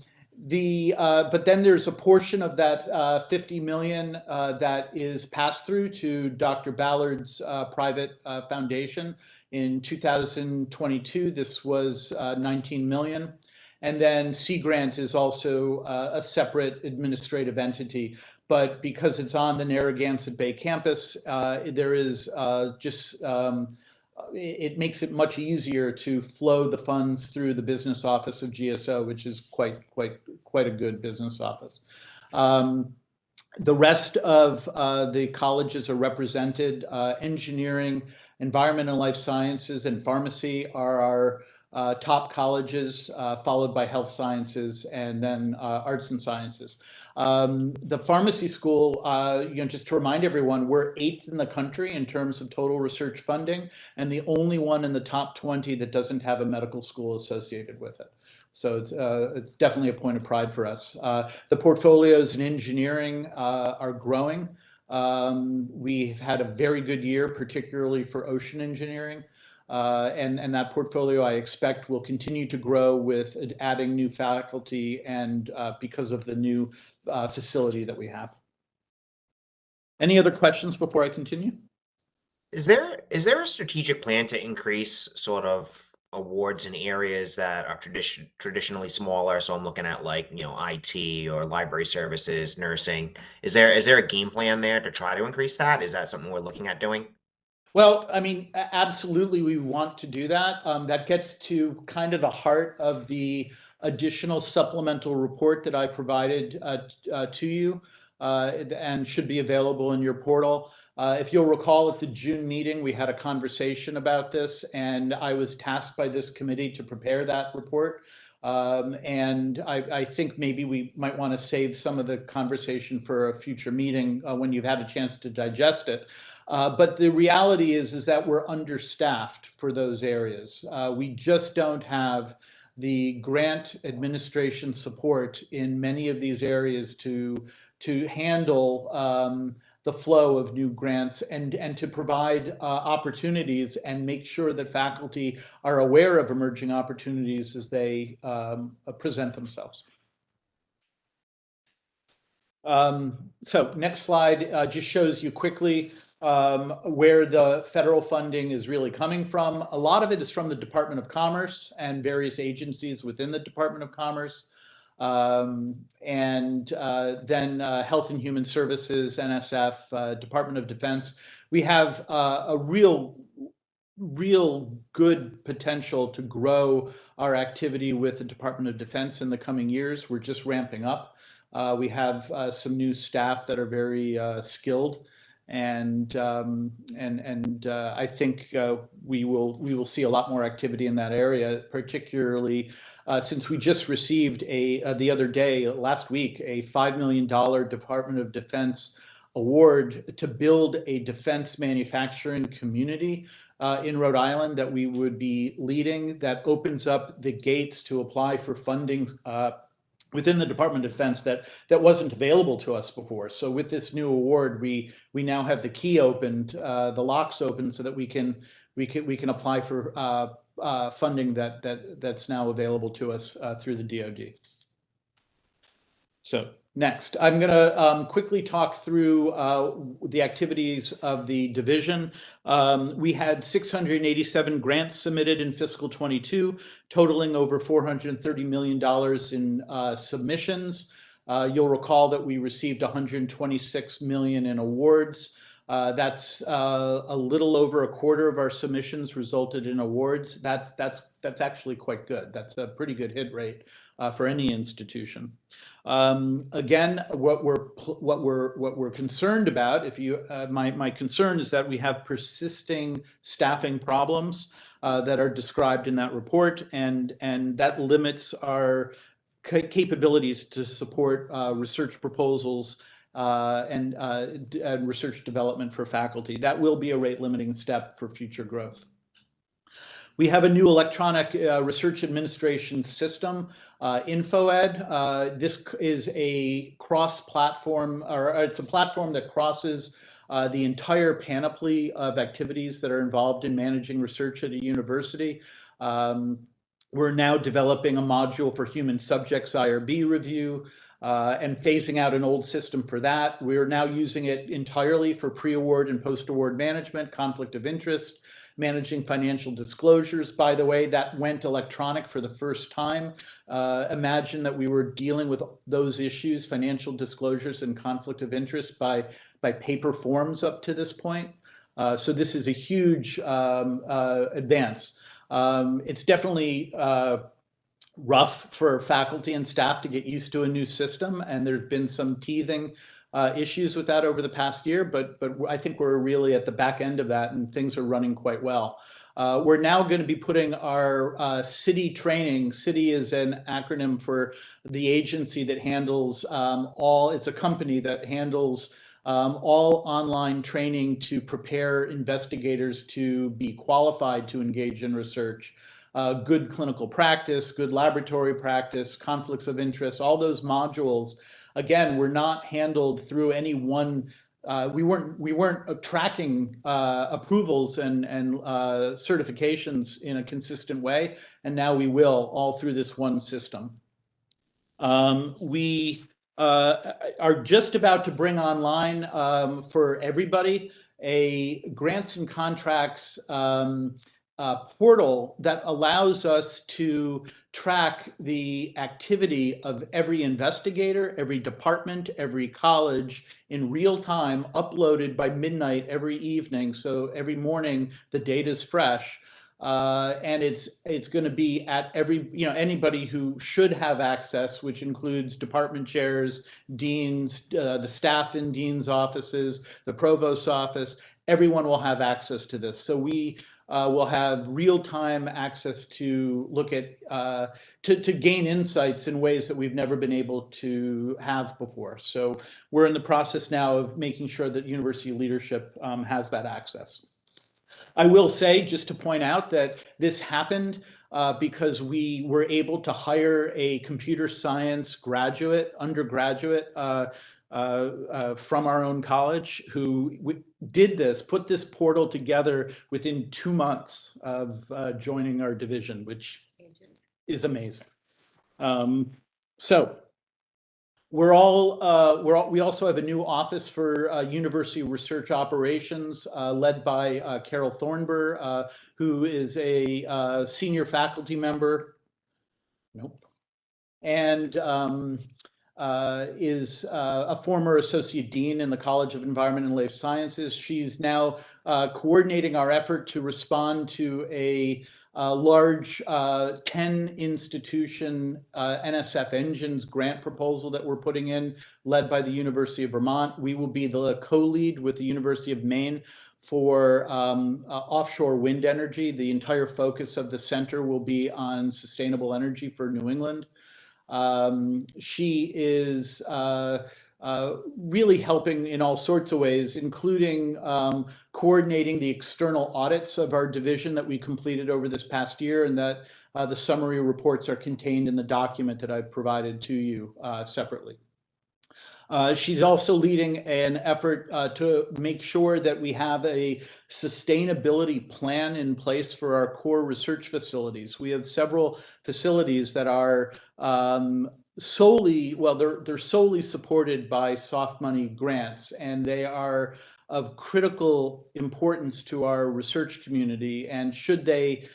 then there's a portion of that 50 million that is passed through to Dr. Ballard's private foundation. In 2022, this was 19 million. And then Sea Grant is also a separate administrative entity. But because it's on the Narragansett Bay campus, there is it makes it much easier to flow the funds through the business office of GSO, which is quite a good business office. The rest of the colleges are represented. Engineering, environment and life sciences, and pharmacy are our top colleges, followed by health sciences and then arts and sciences. The pharmacy school, just to remind everyone, we're 8th in the country in terms of total research funding, and the only one in the top 20 that doesn't have a medical school associated with it. So it's definitely a point of pride for us. The portfolios in engineering are growing. We've had a very good year, particularly for ocean engineering. And that portfolio, I expect, will continue to grow with adding new faculty and because of the new facility that we have. Any other questions before I continue? Is there a strategic plan to increase sort of awards in areas that are traditionally smaller? So I'm looking at like, IT or library services, nursing. Is there a game plan there to try to increase that? Is that something we're looking at doing? Well, I mean, absolutely, we want to do that. That gets to kind of the heart of the additional supplemental report that I provided to you and should be available in your portal. If you'll recall, at the June meeting, we had a conversation about this, and I was tasked by this committee to prepare that report. And I think maybe we might want to save some of the conversation for a future meeting when you've had a chance to digest it. But the reality is that we're understaffed for those areas. We just don't have the grant administration support in many of these areas to handle the flow of new grants and to provide opportunities and make sure that faculty are aware of emerging opportunities as they present themselves. So next slide just shows you quickly where the federal funding is really coming from. A lot of it is from the Department of Commerce and various agencies within the Department of Commerce. And then Health and Human Services, NSF, Department of Defense. We have a real good potential to grow our activity with the Department of Defense in the coming years. We're just ramping up. We have some new staff that are very skilled, and I think we will see a lot more activity in that area, particularly since we just received the other day, last week, a $5 million Department of Defense award to build a defense manufacturing community in Rhode Island that we would be leading, that opens up the gates to apply for funding within the Department of Defense that wasn't available to us before. So with this new award, we now have the key opened, the locks open, so that we can apply for funding that's now available to us through the DoD. So next, I'm going to quickly talk through the activities of the division. We had 687 grants submitted in fiscal 22, totaling over $430 million in submissions. You'll recall that we received 126 million in awards. That's a little over a quarter of our submissions resulted in awards. That's actually quite good. That's a pretty good hit rate for any institution. Again, what we're concerned about, my concern is that we have persisting staffing problems that are described in that report, and that limits our capabilities to support research proposals and research development for faculty. That will be a rate limiting step for future growth. We have a new electronic research administration system, InfoEd. This is a cross-platform, or it's a platform that crosses the entire panoply of activities that are involved in managing research at a university. We're now developing a module for human subjects IRB review and phasing out an old system for that. We're now using it entirely for pre-award and post-award management, conflict of interest, managing financial disclosures. By the way, that went electronic for the first time. Imagine that we were dealing with those issues, financial disclosures and conflict of interest by paper forms up to this point. So this is a huge advance. It's definitely rough for faculty and staff to get used to a new system, and there's been some teething issues with that over the past year, but I think we're really at the back end of that, and things are running quite well. We're now going to be putting our city training. City is an acronym for the agency that handles it's a company that handles all online training to prepare investigators to be qualified to engage in research. Good clinical practice, good laboratory practice, conflicts of interest, all those modules, again, were not handled through any one. We weren't tracking approvals and certifications in a consistent way, and now we will, all through this one system. We are just about to bring online for everybody a grants and contracts portal that allows us to track the activity of every investigator, every department, every college in real time, uploaded by midnight every evening. So every morning the data is fresh. And it's going to be at every, anybody who should have access, which includes department chairs, deans, the staff in deans' offices, the provost's office. Everyone will have access to this. So we will have real-time access to look at, to gain insights in ways that we've never been able to have before. So we're in the process now of making sure that university leadership has that access. I will say, just to point out, that this happened because we were able to hire a computer science undergraduate from our own college who put this portal together within 2 months of joining our division, which is amazing. So we also have a new office for university research operations led by Carol Thornber, who is a senior faculty member. Nope. And is a former associate dean in the College of Environment and Life Sciences. She's now coordinating our effort to respond to a large 10 institution NSF Engines grant proposal that we're putting in, led by the University of Vermont. We will be the co-lead with the University of Maine for offshore wind energy. The entire focus of the center will be on sustainable energy for New England. She is really helping in all sorts of ways, including coordinating the external audits of our division that we completed over this past year, and that the summary reports are contained in the document that I've provided to you separately. She's also leading an effort to make sure that we have a sustainability plan in place for our core research facilities. We have several facilities that are solely, well, they're solely supported by soft money grants, and they are of critical importance to our research community. And should they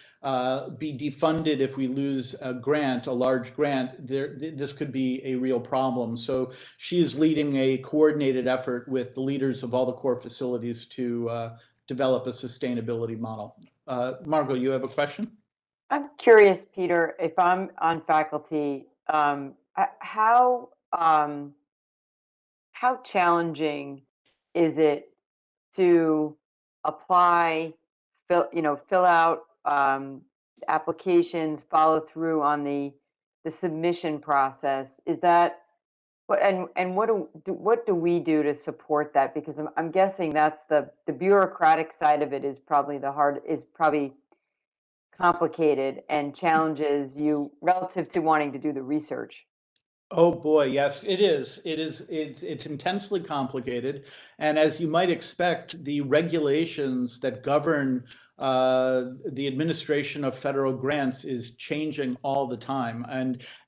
be defunded if we lose a grant, a large grant, this could be a real problem. So she is leading a coordinated effort with the leaders of all the core facilities to develop a sustainability model. Margot, you have a question? I'm curious, Peter, if I'm on faculty, how challenging is it to apply, fill out applications, follow through on the submission process? Is that what, and what do we do to support that? Because I'm guessing that's the bureaucratic side of it is probably complicated and challenges you relative to wanting to do the research. Oh boy, yes, it is. It's intensely complicated, and as you might expect, the regulations that govern the administration of federal grants is changing all the time.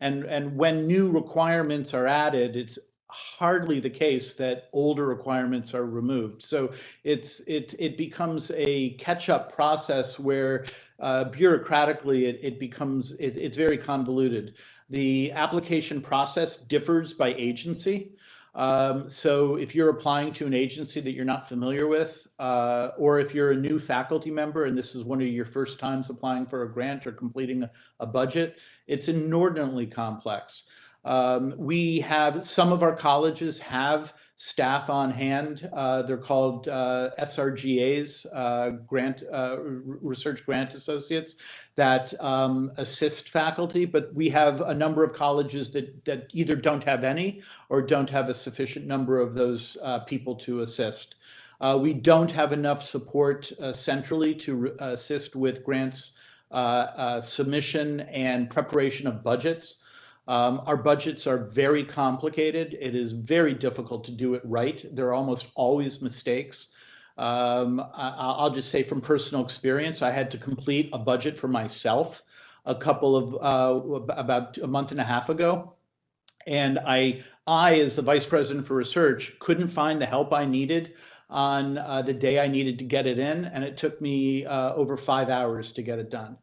And when new requirements are added, it's hardly the case that older requirements are removed. So it becomes a catch-up process where bureaucratically it's very convoluted. The application process differs by agency. So if you're applying to an agency that you're not familiar with, or if you're a new faculty member and this is one of your first times applying for a grant or completing a budget, it's inordinately complex. We have, some of our colleges have staff on hand. They're called SRGAs, Research Grant Associates, that assist faculty, but we have a number of colleges that either don't have any or don't have a sufficient number of those people to assist. We don't have enough support centrally to assist with grants submission and preparation of budgets. Our budgets are very complicated. It is very difficult to do it right. There are almost always mistakes. I'll just say from personal experience, I had to complete a budget for myself about a month and a half ago. And I, as the vice president for research, couldn't find the help I needed on the day I needed to get it in. And it took me over 5 hours to get it done.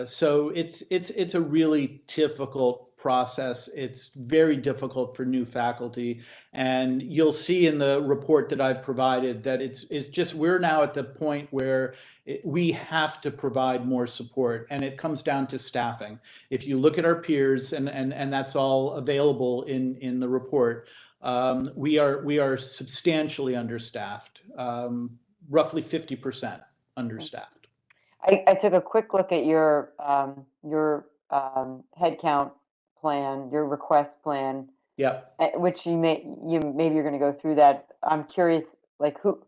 So it's a really difficult process. It's very difficult for new faculty, and you'll see in the report that I've provided that it's just, we're now at the point where we have to provide more support, and it comes down to staffing. If you look at our peers, and that's all available in the report, we are substantially understaffed, roughly 50% understaffed. I took a quick look at your headcount plan, your request plan. Yeah. Which maybe you're going to go through that. I'm curious, like, who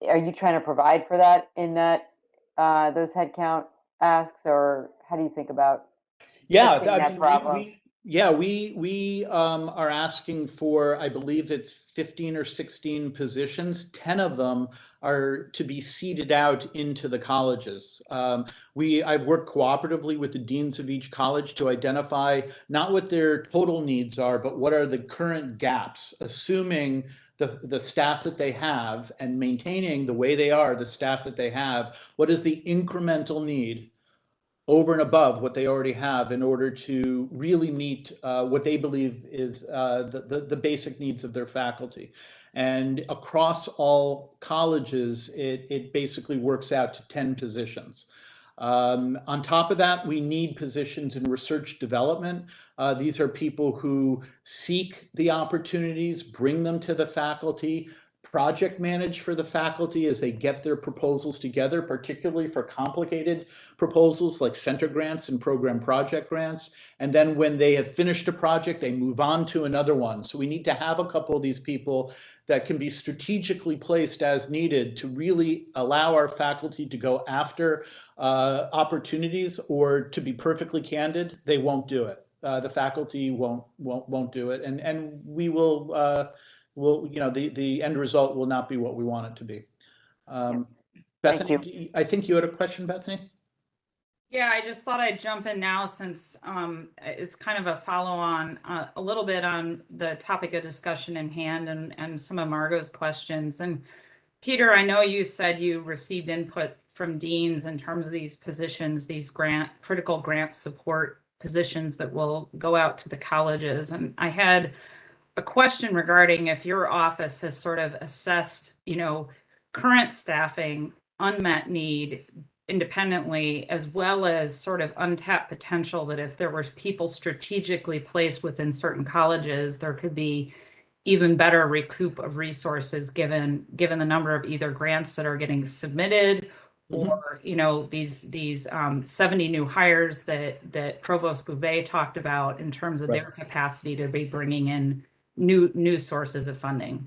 are you trying to provide for that in that those headcount asks, or how do you think about fixing that problem? We are asking for, I believe it's 15 or 16 positions. 10 of them are to be seeded out into the colleges. I've worked cooperatively with the deans of each college to identify not what their total needs are, but what are the current gaps, assuming the staff that they have and maintaining the way they are, the staff that they have, what is the incremental need over and above what they already have in order to really meet what they believe is the basic needs of their faculty. And across all colleges, it basically works out to 10 positions. On top of that, we need positions in research development. These are people who seek the opportunities, bring them to the faculty, project manage for the faculty as they get their proposals together, particularly for complicated proposals like center grants and program project grants. And then when they have finished a project, they move on to another one. So we need to have a couple of these people that can be strategically placed as needed to really allow our faculty to go after opportunities, or to be perfectly candid, they won't do it. The faculty won't do it, and we will. The end result will not be what we want it to be. Bethany, I think you had a question, Bethany? Yeah, I just thought I'd jump in now since it's kind of a follow-on a little bit on the topic of discussion in hand and some of Margot's questions. And Peter, I know you said you received input from deans in terms of these positions, these critical grant support positions that will go out to the colleges. And I had a question regarding if your office has sort of assessed, current staffing, unmet need independently, as well as sort of untapped potential that if there were people strategically placed within certain colleges, there could be even better recoup of resources given the number of either grants that are getting submitted, or these 70 new hires that Provost Bouvet talked about in terms of their capacity to be bringing in new sources of funding.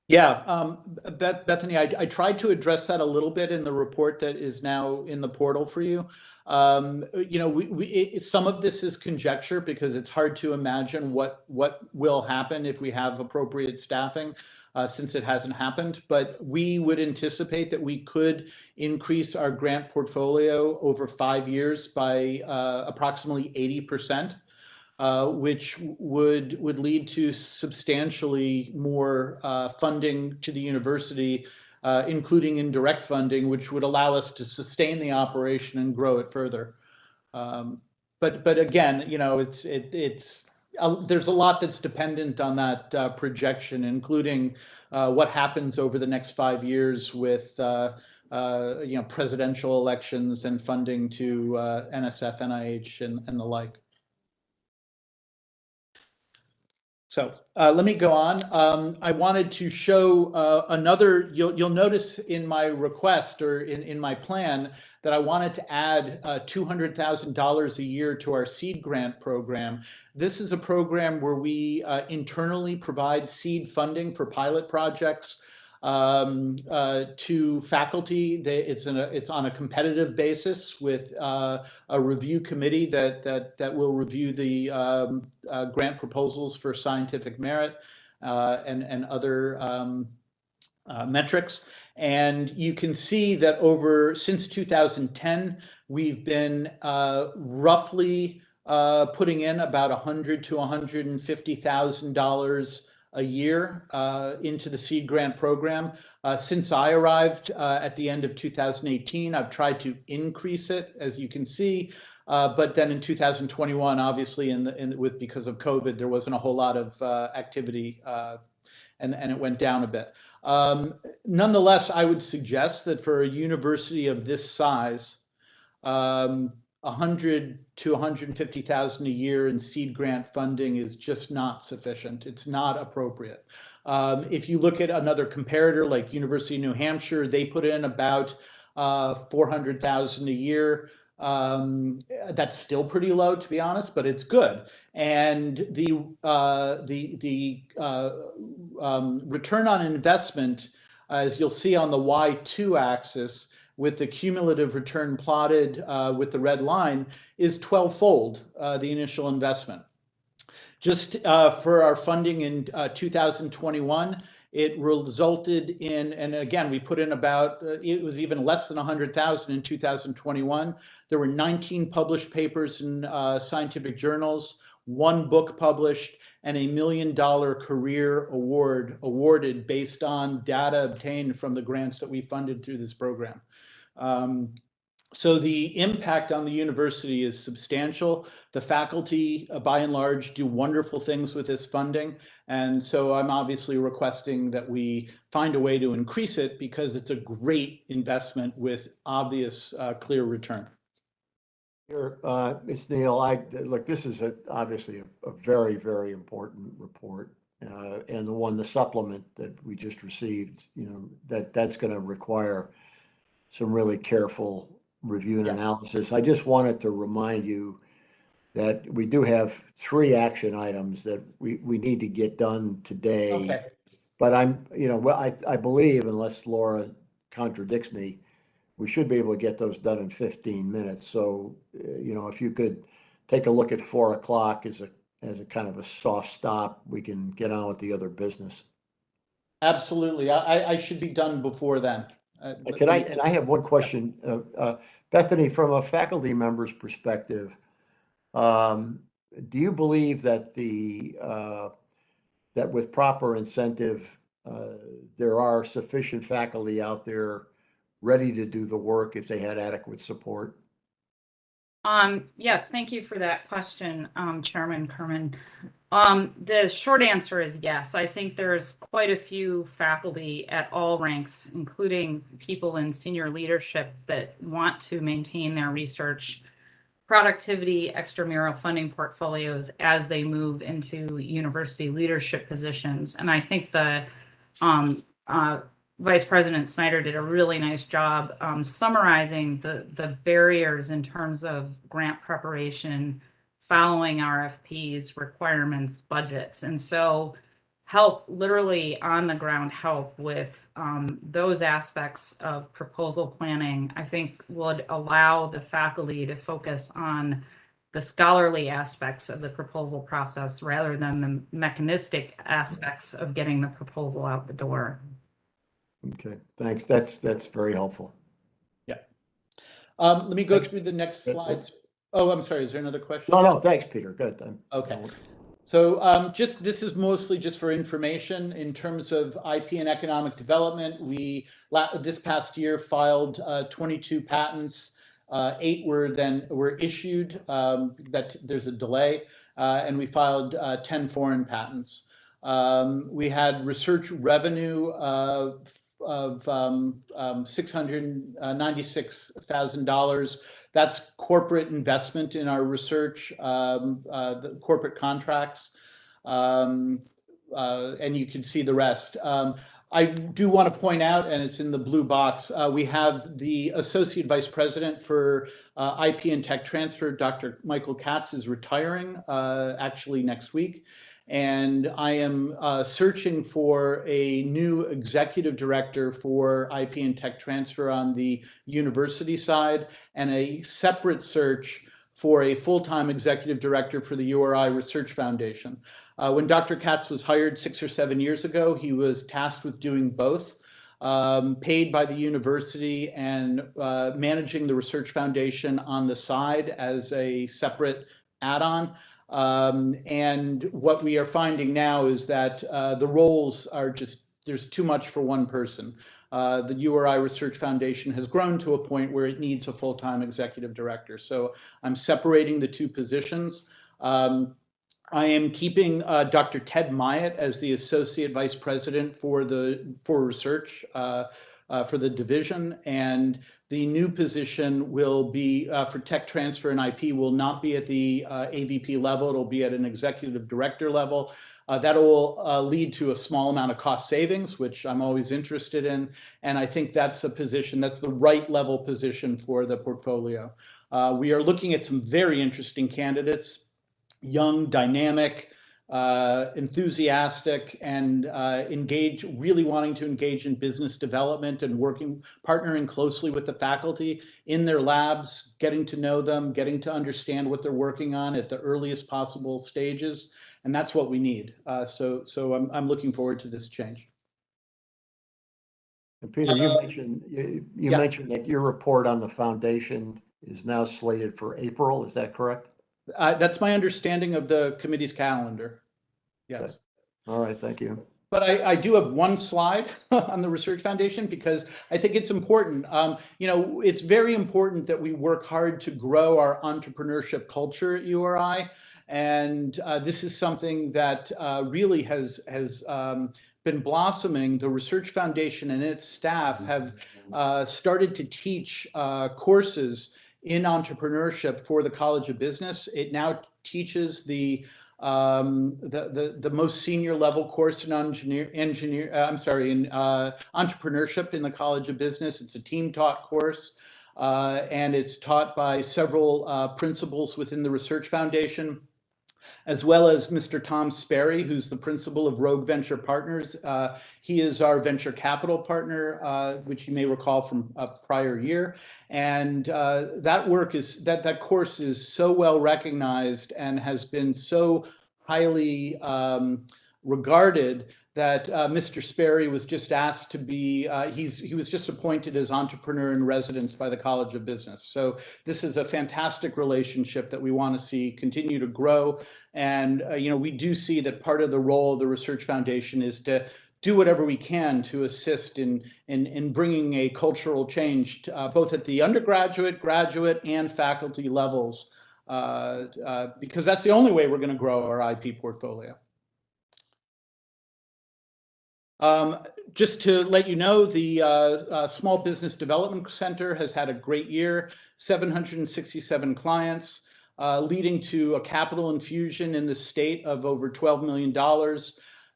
Yeah, Bethany, I tried to address that a little bit in the report that is now in the portal for you. Some of this is conjecture because it's hard to imagine what will happen if we have appropriate staffing, since it hasn't happened. But we would anticipate that we could increase our grant portfolio over 5 years by approximately 80%. Which would lead to substantially more funding to the university, including indirect funding, which would allow us to sustain the operation and grow it further. But again, there's a lot that's dependent on that projection, including what happens over the next 5 years with presidential elections and funding to NSF, NIH, and the like. So let me go on. I wanted to show another, you'll notice in my request or in my plan that I wanted to add $200,000 a year to our seed grant program. This is a program where we internally provide seed funding for pilot projects to faculty. It's on a competitive basis with a review committee that will review the grant proposals for scientific merit and other metrics. And you can see that since 2010, we've been roughly putting in about $100,000 to $150,000 a year into the seed grant program. Since I arrived at the end of 2018, I've tried to increase it, as you can see. But then in 2021, obviously, because of COVID, there wasn't a whole lot of activity, and it went down a bit. Nonetheless, I would suggest that for a university of this size, $100,000 to $150,000 a year in seed grant funding is just not sufficient. It's not appropriate. If you look at another comparator like University of New Hampshire, they put in about $400,000 a year. That's still pretty low, to be honest, but it's good. And the return on investment, as you'll see on the Y2 axis, with the cumulative return plotted with the red line, is 12-fold the initial investment. Just for our funding in 2021, it resulted in, and again, we put in about, it was even less than 100,000 in 2021. There were 19 published papers in scientific journals, 1 book published, and $1 million career award awarded based on data obtained from the grants that we funded through this program. So the impact on the university is substantial. The faculty, by and large, do wonderful things with this funding. And so I'm obviously requesting that we find a way to increase it because it's a great investment with obvious, clear return. Here, Ms. Neal, look, this is obviously a very, very important report. And the supplement that we just received, that's going to require some really careful review and analysis. I just wanted to remind you that we do have 3 action items that we need to get done today. Okay. But I believe, unless Laura contradicts me, we should be able to get those done in 15 minutes. So, if you could take a look at 4 o'clock as a kind of a soft stop, we can get on with the other business. Absolutely. I should be done before then. I have one question, Bethany, from a faculty member's perspective. Do you believe that that with proper incentive, there are sufficient faculty out there ready to do the work if they had adequate support? Yes, thank you for that question, Chairman Kerman. The short answer is yes. I think there's quite a few faculty at all ranks, including people in senior leadership, that want to maintain their research productivity, extramural funding portfolios as they move into university leadership positions. And I think the Vice President Snyder did a really nice job summarizing the barriers in terms of grant preparation, following RFPs, requirements, budgets. And so help, literally on the ground help with those aspects of proposal planning, I think would allow the faculty to focus on the scholarly aspects of the proposal process rather than the mechanistic aspects of getting the proposal out the door. Okay, thanks. That's very helpful. Yeah. Let me go Thanks. through the next slides. Oh, I'm sorry. Is there another question? No, thanks, Peter. Good. Okay. So this is mostly just for information in terms of IP and economic development. We this past year filed 22 patents. 8 were issued. That there's a delay, and we filed 10 foreign patents. We had research revenue of $696,000. That's corporate investment in our research, the corporate contracts, and you can see the rest. I do want to point out, and it's in the blue box, we have the Associate Vice President for IP and Tech Transfer, Dr. Michael Katz, is retiring actually next week. And I am searching for a new executive director for IP and Tech Transfer on the university side, and a separate search for a full-time executive director for the URI Research Foundation. When Dr. Katz was hired 6 or 7 years ago, he was tasked with doing both, paid by the university and managing the Research Foundation on the side as a separate add-on. And what we are finding now is that the roles are just, there's too much for one person. The URI Research Foundation has grown to a point where it needs a full-time executive director. So I'm separating the two positions. I am keeping Dr. Ted Myatt as the Associate Vice President for research for the division, and the new position will be for tech transfer and IP will not be at the AVP level. It'll be at an executive director level. That will lead to a small amount of cost savings, which I'm always interested in. And I think that's a position, that's the right level position for the portfolio. We are looking at some very interesting candidates, young, dynamic, enthusiastic, and really wanting to engage in business development and partnering closely with the faculty in their labs, getting to know them, getting to understand what they're working on at the earliest possible stages. And that's what we need. So I'm looking forward to this change. And Peter, you mentioned that your report on the foundation is now slated for April. Is that correct? That's my understanding of the committee's calendar. Yes. Okay. All right. Thank you. But I do have one slide on the Research Foundation because I think it's important. It's very important that we work hard to grow our entrepreneurship culture at URI. And this is something that really has been blossoming. The Research Foundation and its staff have started to teach courses in entrepreneurship for the College of Business. It now teaches the most senior level course in entrepreneurship in the College of Business. It's a team taught course, and it's taught by several principals within the Research Foundation, as well as Mr. Tom Sperry, who's the principal of Rogue Venture Partners. He is our venture capital partner, which you may recall from a prior year. And that course is so well recognized and has been so highly regarded that Mr. Sperry was just asked to be, he was just appointed as entrepreneur in residence by the College of Business. So this is a fantastic relationship that we want to see continue to grow. And, we do see that part of the role of the Research Foundation is to do whatever we can to assist in bringing a cultural change to, both at the undergraduate, graduate, and faculty levels, because that's the only way we're going to grow our IP portfolio. Just to let you know, the Small Business Development Center has had a great year, 767 clients, leading to a capital infusion in the state of over $12 million,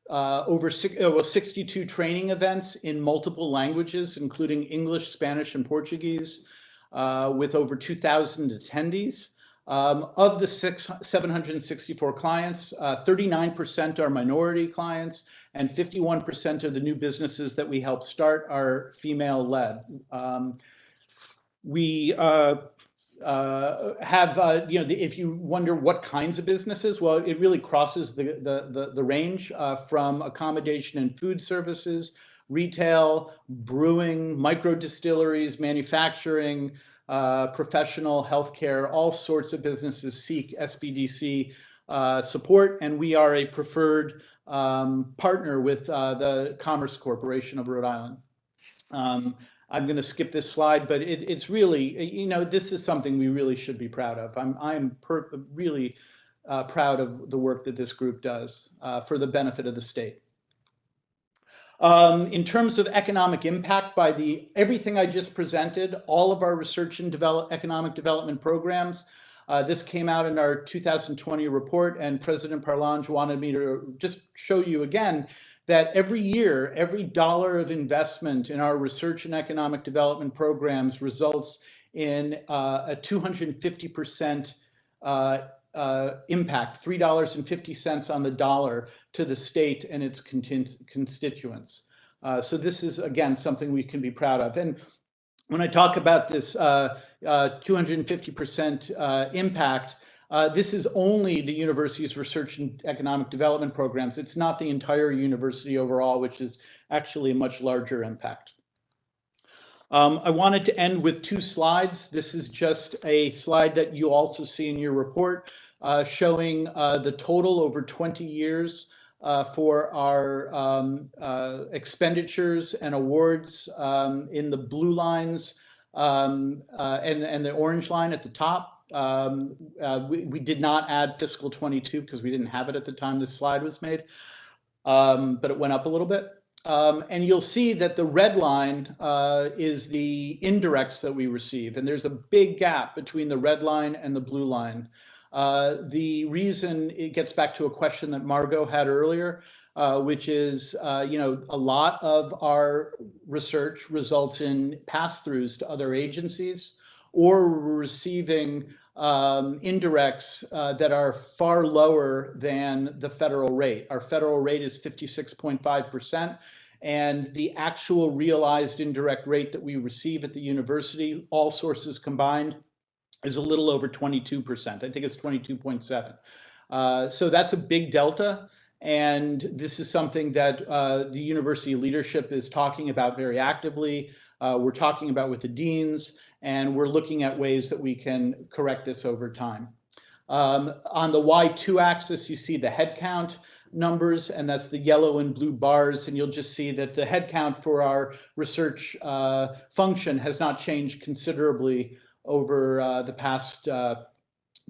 over 62 training events in multiple languages, including English, Spanish, and Portuguese, with over 2,000 attendees. Of the 764 clients, 39% are minority clients, and 51% of the new businesses that we help start are female-led. We have, if you wonder what kinds of businesses, well, it really crosses the range from accommodation and food services, retail, brewing, micro distilleries, manufacturing, professional healthcare. All sorts of businesses seek SBDC support, and we are a preferred partner with the Commerce Corporation of Rhode Island. I'm going to skip this slide, but it's really, this is something we really should be proud of. I'm really proud of the work that this group does for the benefit of the state. In terms of economic impact by everything I just presented, all of our research and economic development programs, this came out in our 2020 report, and President Parlange wanted me to just show you again that every year, every dollar of investment in our research and economic development programs results in a 250% impact, $3.50 on the dollar to the state and its constituents. So this is, again, something we can be proud of. And when I talk about this 250% impact, this is only the university's research and economic development programs. It's not the entire university overall, which is actually a much larger impact. I wanted to end with two slides. This is just a slide that you also see in your report, showing the total over 20 years for our expenditures and awards in the blue lines and the orange line at the top. We did not add fiscal 22 because we didn't have it at the time this slide was made, but it went up a little bit. And you'll see that the red line is the indirects that we receive, and there's a big gap between the red line and the blue line. The reason it gets back to a question that Margot had earlier, which is, a lot of our research results in pass-throughs to other agencies, or we're receiving indirects that are far lower than the federal rate. Our federal rate is 56.5%, and the actual realized indirect rate that we receive at the university, all sources combined, is a little over 22%. I think it's 22.7. So that's a big delta. And this is something that the university leadership is talking about very actively. We're talking about with the deans, and we're looking at ways that we can correct this over time. On the Y2 axis, you see the headcount numbers, and that's the yellow and blue bars, and you'll just see that the headcount for our research function has not changed considerably over the past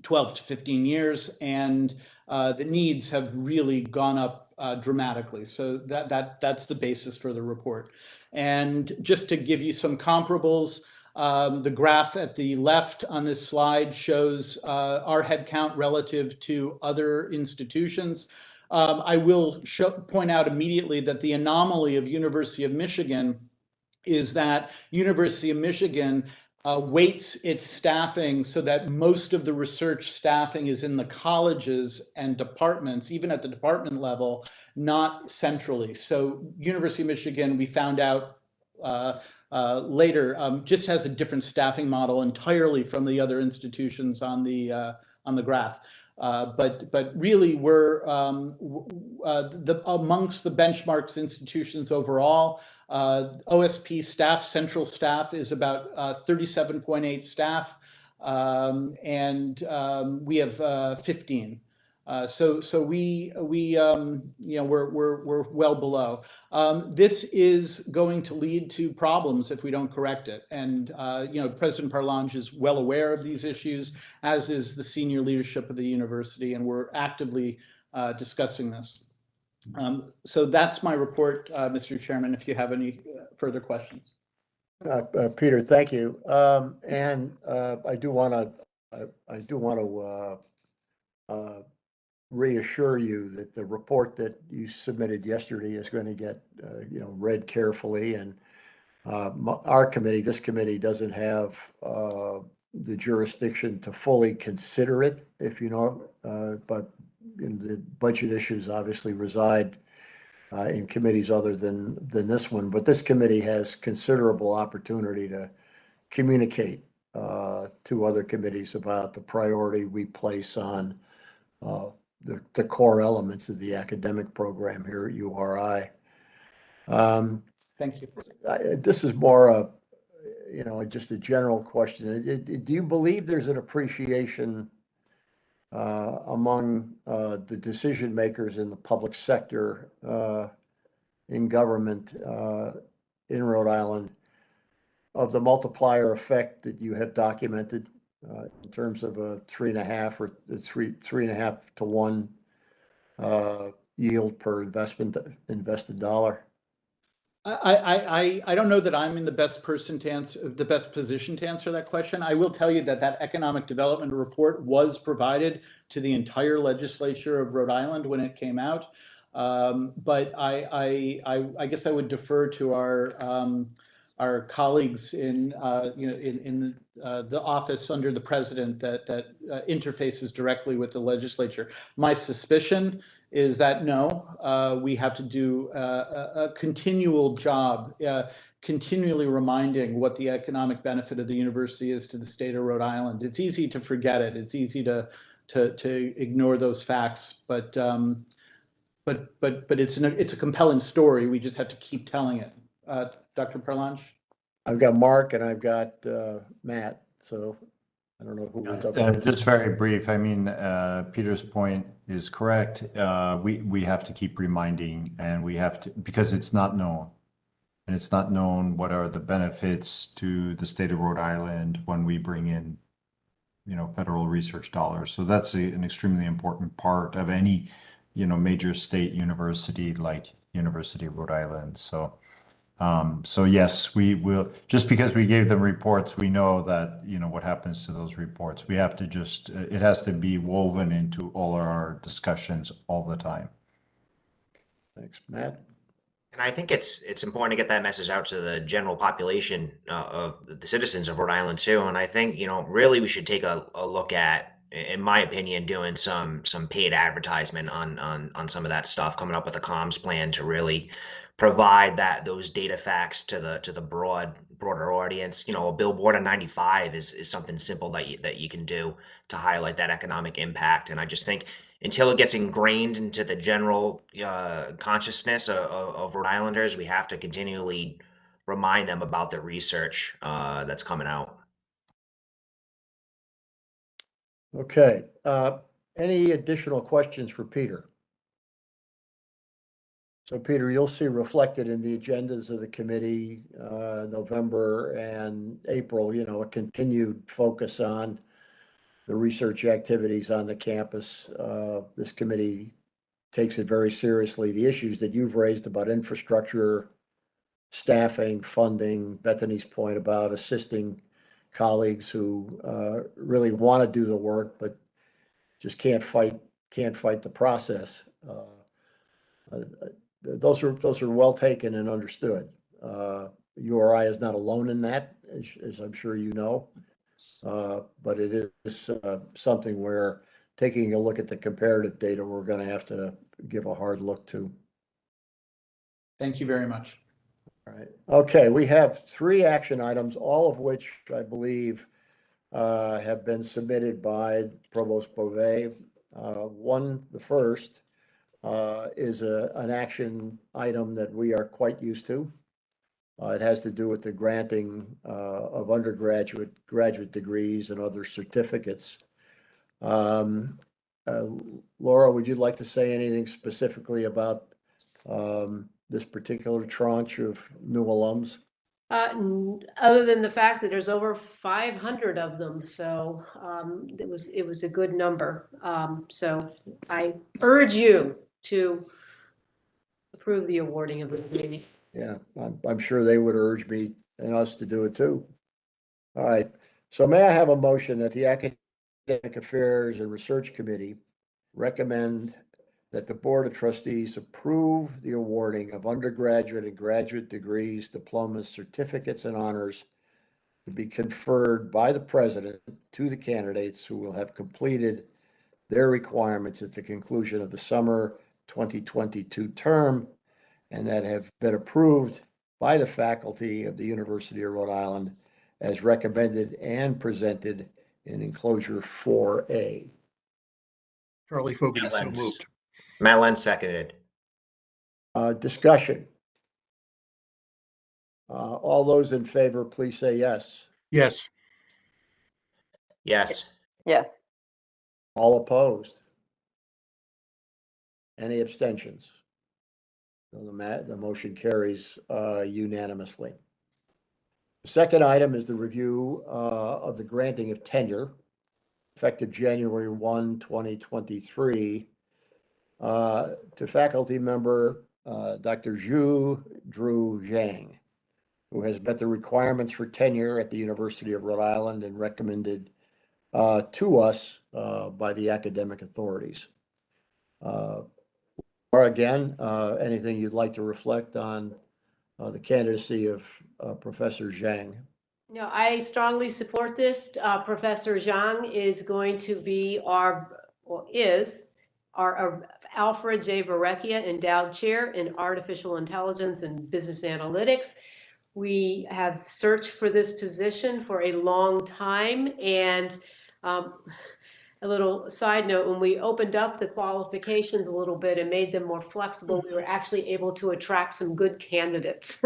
12 to 15 years, and the needs have really gone up dramatically. So that's the basis for the report. And just to give you some comparables, the graph at the left on this slide shows our headcount relative to other institutions. I will point out immediately that the anomaly of University of Michigan is that University of Michigan weights its staffing so that most of the research staffing is in the colleges and departments, even at the department level, not centrally. So University of Michigan, we found out later, just has a different staffing model entirely from the other institutions on the graph. But really, we're amongst the benchmarks institutions overall. OSP staff, central staff, is about 37.8 staff, and we have 15. So we're well below. This is going to lead to problems if we don't correct it. And President Parlange is well aware of these issues, as is the senior leadership of the university, and we're actively discussing this. So that's my report, Mr. Chairman, if you have any further questions. Peter, thank you. And I do want to reassure you that the report that you submitted yesterday is going to get read carefully, and our committee, this committee, doesn't have the jurisdiction to fully consider it, if you know, but the budget issues obviously reside in committees other than this one. But this committee has considerable opportunity to communicate to other committees about the priority we place on the core elements of the academic program here at URI. Thank you. This is more just a general question. Do you believe there's an appreciation among the decision makers in the public sector in government in Rhode Island of the multiplier effect that you have documented in terms of a 3.5 or 3.5 to 1 yield per invested dollar? I don't know that I'm in the best position to answer that question. I will tell you that economic development report was provided to the entire legislature of Rhode Island when it came out. But I guess I would defer to our colleagues in the office under the president that interfaces directly with the legislature. My suspicion is that no, we have to do a continual job, continually reminding what the economic benefit of the university is to the state of Rhode Island. It's easy to forget it. It's easy to ignore those facts, but it's a compelling story. We just have to keep telling it. Dr. Perlange? I've got Mark and I've got Matt, so I don't know who was up. Just very brief. I mean, Peter's point is correct. We have to keep reminding, and we have to, because it's not known. And it's not known what are the benefits to the state of Rhode Island when we bring in, federal research dollars. So that's an extremely important part of any, major state university like University of Rhode Island. So yes, we will, just because we gave them reports, we know that, what happens to those reports. We have to it has to be woven into all our discussions all the time. Thanks, Matt. And I think it's important to get that message out to the general population of the citizens of Rhode Island too. And I think, really we should take a look at, in my opinion, doing some paid advertisement on some of that stuff, coming up with a comms plan to really provide those data facts to the broader audience. A billboard on 95 is something simple that you can do to highlight that economic impact. And I just think until it gets ingrained into the general consciousness of Rhode Islanders, we have to continually remind them about the research that's coming out. Okay. Any additional questions for Peter? So Peter, you'll see reflected in the agendas of the committee, November and April, a continued focus on the research activities on the campus. This committee takes it very seriously. The issues that you've raised about infrastructure, staffing, funding, Bethany's point about assisting colleagues who really want to do the work, but just can't fight the process. Those are well taken and understood. URI is not alone in that, as I'm sure you know. But it is something where taking a look at the comparative data, we're going to have to give a hard look to. Thank you very much. All right. Okay, we have 3 action items, all of which I believe have been submitted by Provost Beauvais. The first is an action item that we are quite used to. It has to do with the granting of graduate degrees and other certificates. Laura, would you like to say anything specifically about this particular tranche of new alums? Other than the fact that there's over 500 of them, so it was a good number. So I urge you to approve the awarding of the degrees. Yeah, I'm sure they would urge me and us to do it too. All right, so may I have a motion that the Academic Affairs and Research Committee recommend that the Board of Trustees approve the awarding of undergraduate and graduate degrees, diplomas, certificates, and honors to be conferred by the president to the candidates who will have completed their requirements at the conclusion of the summer 2022 term and that have been approved by the faculty of the University of Rhode Island as recommended and presented in enclosure 4A. Charlie Fogarty, so Lenz. moved. Matt Lenz seconded. Discussion. All those in favor, please say yes. Yes. Yes. Yes. All opposed? Any abstentions? So the motion carries unanimously. The second item is the review of the granting of tenure effective January 1, 2023 to faculty member Dr. Zhu Drew Zhang, who has met the requirements for tenure at the University of Rhode Island and recommended to us by the academic authorities. Or again, anything you'd like to reflect on the candidacy of Professor Zhang? No, I strongly support this. Professor Zhang is going to be is our Alfred J. Verrecchia Endowed Chair in Artificial Intelligence and Business Analytics. We have searched for this position for a long time, and a little side note, when we opened up the qualifications a little bit and made them more flexible, we were actually able to attract some good candidates.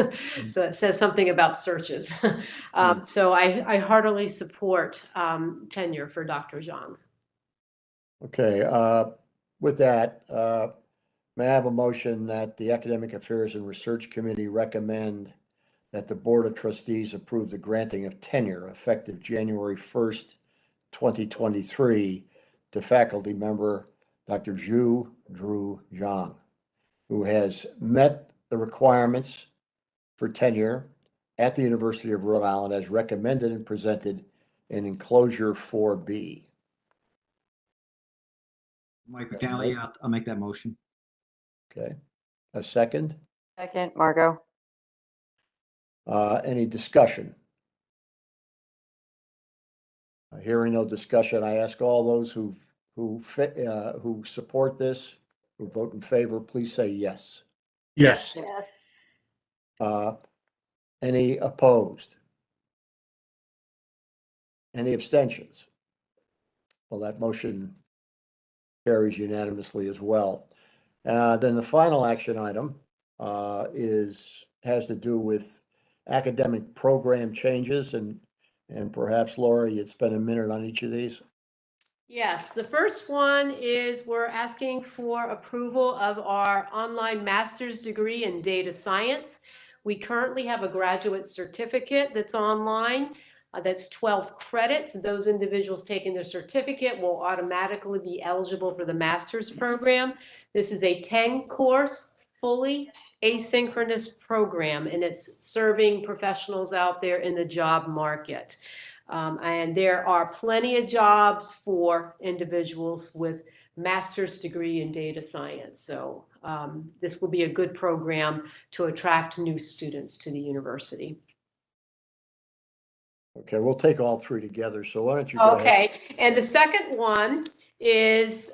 So it says something about searches. So I heartily support tenure for Dr. Zhang. Okay, with that, may I have a motion that the Academic Affairs and Research Committee recommend that the Board of Trustees approve the granting of tenure effective January 1st, 2023 to faculty member Dr. Zhu Drew Zhang, who has met the requirements for tenure at the University of Rhode Island as recommended and presented in enclosure 4B. Mike McNally, I'll make that motion. Okay, a second? Second, Margot. Any discussion? Hearing no discussion, I ask all those who support this, who vote in favor, please say yes. Yes. Yes. Any opposed? Any abstentions? Well, that motion carries unanimously as well. Then the final action item has to do with academic program changes, and perhaps Laura, you'd spend a minute on each of these. Yes, the first one is we're asking for approval of our online master's degree in data science. We currently have a graduate certificate that's online. That's 12 credits. Those individuals taking their certificate will automatically be eligible for the master's program. This is a 10-course, fully asynchronous program, and it's serving professionals out there in the job market. And there are plenty of jobs for individuals with master's degree in data science. So this will be a good program to attract new students to the university. Okay, we'll take all three together. So why don't you go ahead? Okay, and the second one is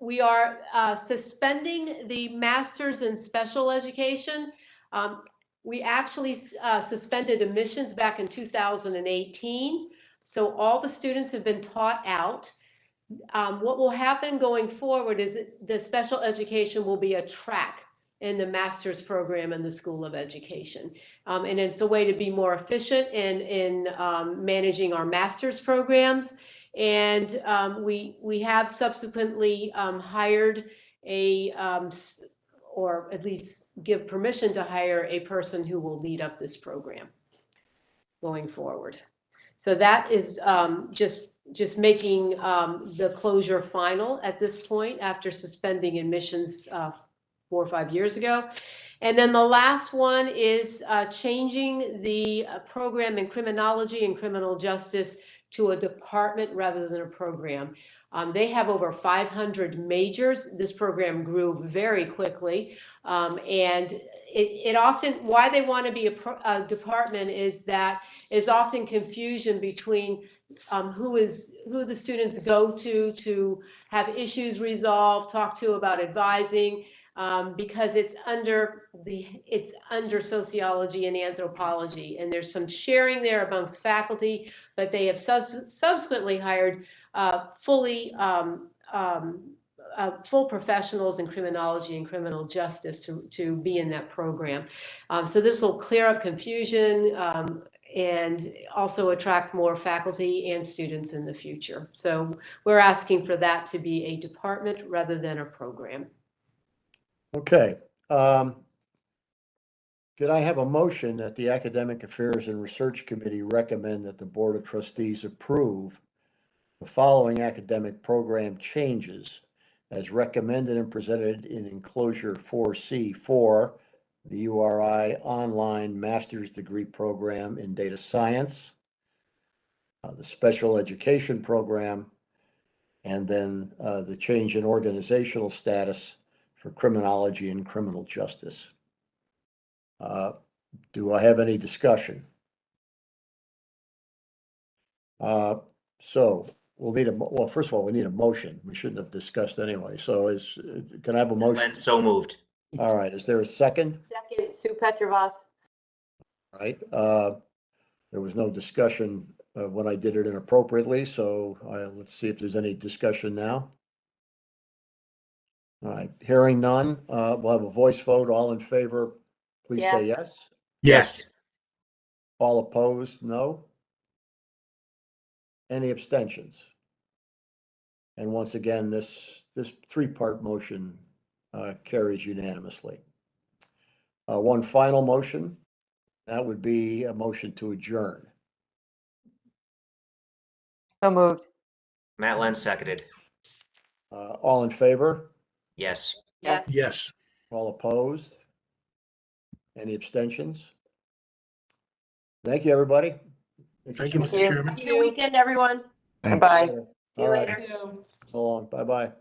we are suspending the master's in special education. We actually suspended admissions back in 2018. So all the students have been taught out. What will happen going forward is the special education will be a track in the master's program in the School of Education. And it's a way to be more efficient in managing our master's programs. And we have subsequently hired or at least give permission to hire a person who will lead up this program going forward. So that is just making the closure final at this point after suspending admissions 4 or 5 years ago. And then the last one is changing the program in criminology and criminal justice to a department rather than a program. They have over 500 majors. This program grew very quickly, and it often, why they want to be a department is that is often confusion between who the students go to have issues resolved, talk to about advising, because it's under sociology and anthropology, and there's some sharing there amongst faculty, but they have subsequently hired full professionals in criminology and criminal justice to be in that program. So this will clear up confusion and also attract more faculty and students in the future. So we're asking for that to be a department rather than a program. Okay. Did I have a motion that the Academic Affairs and Research Committee recommend that the Board of Trustees approve the following academic program changes as recommended and presented in enclosure 4C for the URI online master's degree program in data science, the special education program, and then the change in organizational status for criminology and criminal justice. Do I have any discussion? So we'll need well, first of all, we need a motion. We shouldn't have discussed anyway. So can I have a motion? And so moved. All right. Is there a second? Second, Sue Petrovas. All right. There was no discussion when I did it inappropriately. So let's see if there's any discussion now. All right. Hearing none, we'll have a voice vote. All in favor, please say yes. Yes. All opposed, no. Any abstentions? And once again, this three-part motion carries unanimously. One final motion, that would be a motion to adjourn. So moved. Matt Lenz seconded. All in favor? Yes. Yes. Yes. All opposed? Any abstentions? Thank you, everybody. Thank you, Interesting. Mr. Chairman. Happy weekend, everyone. Thanks. Bye. See you All right. later. So long. Bye-bye.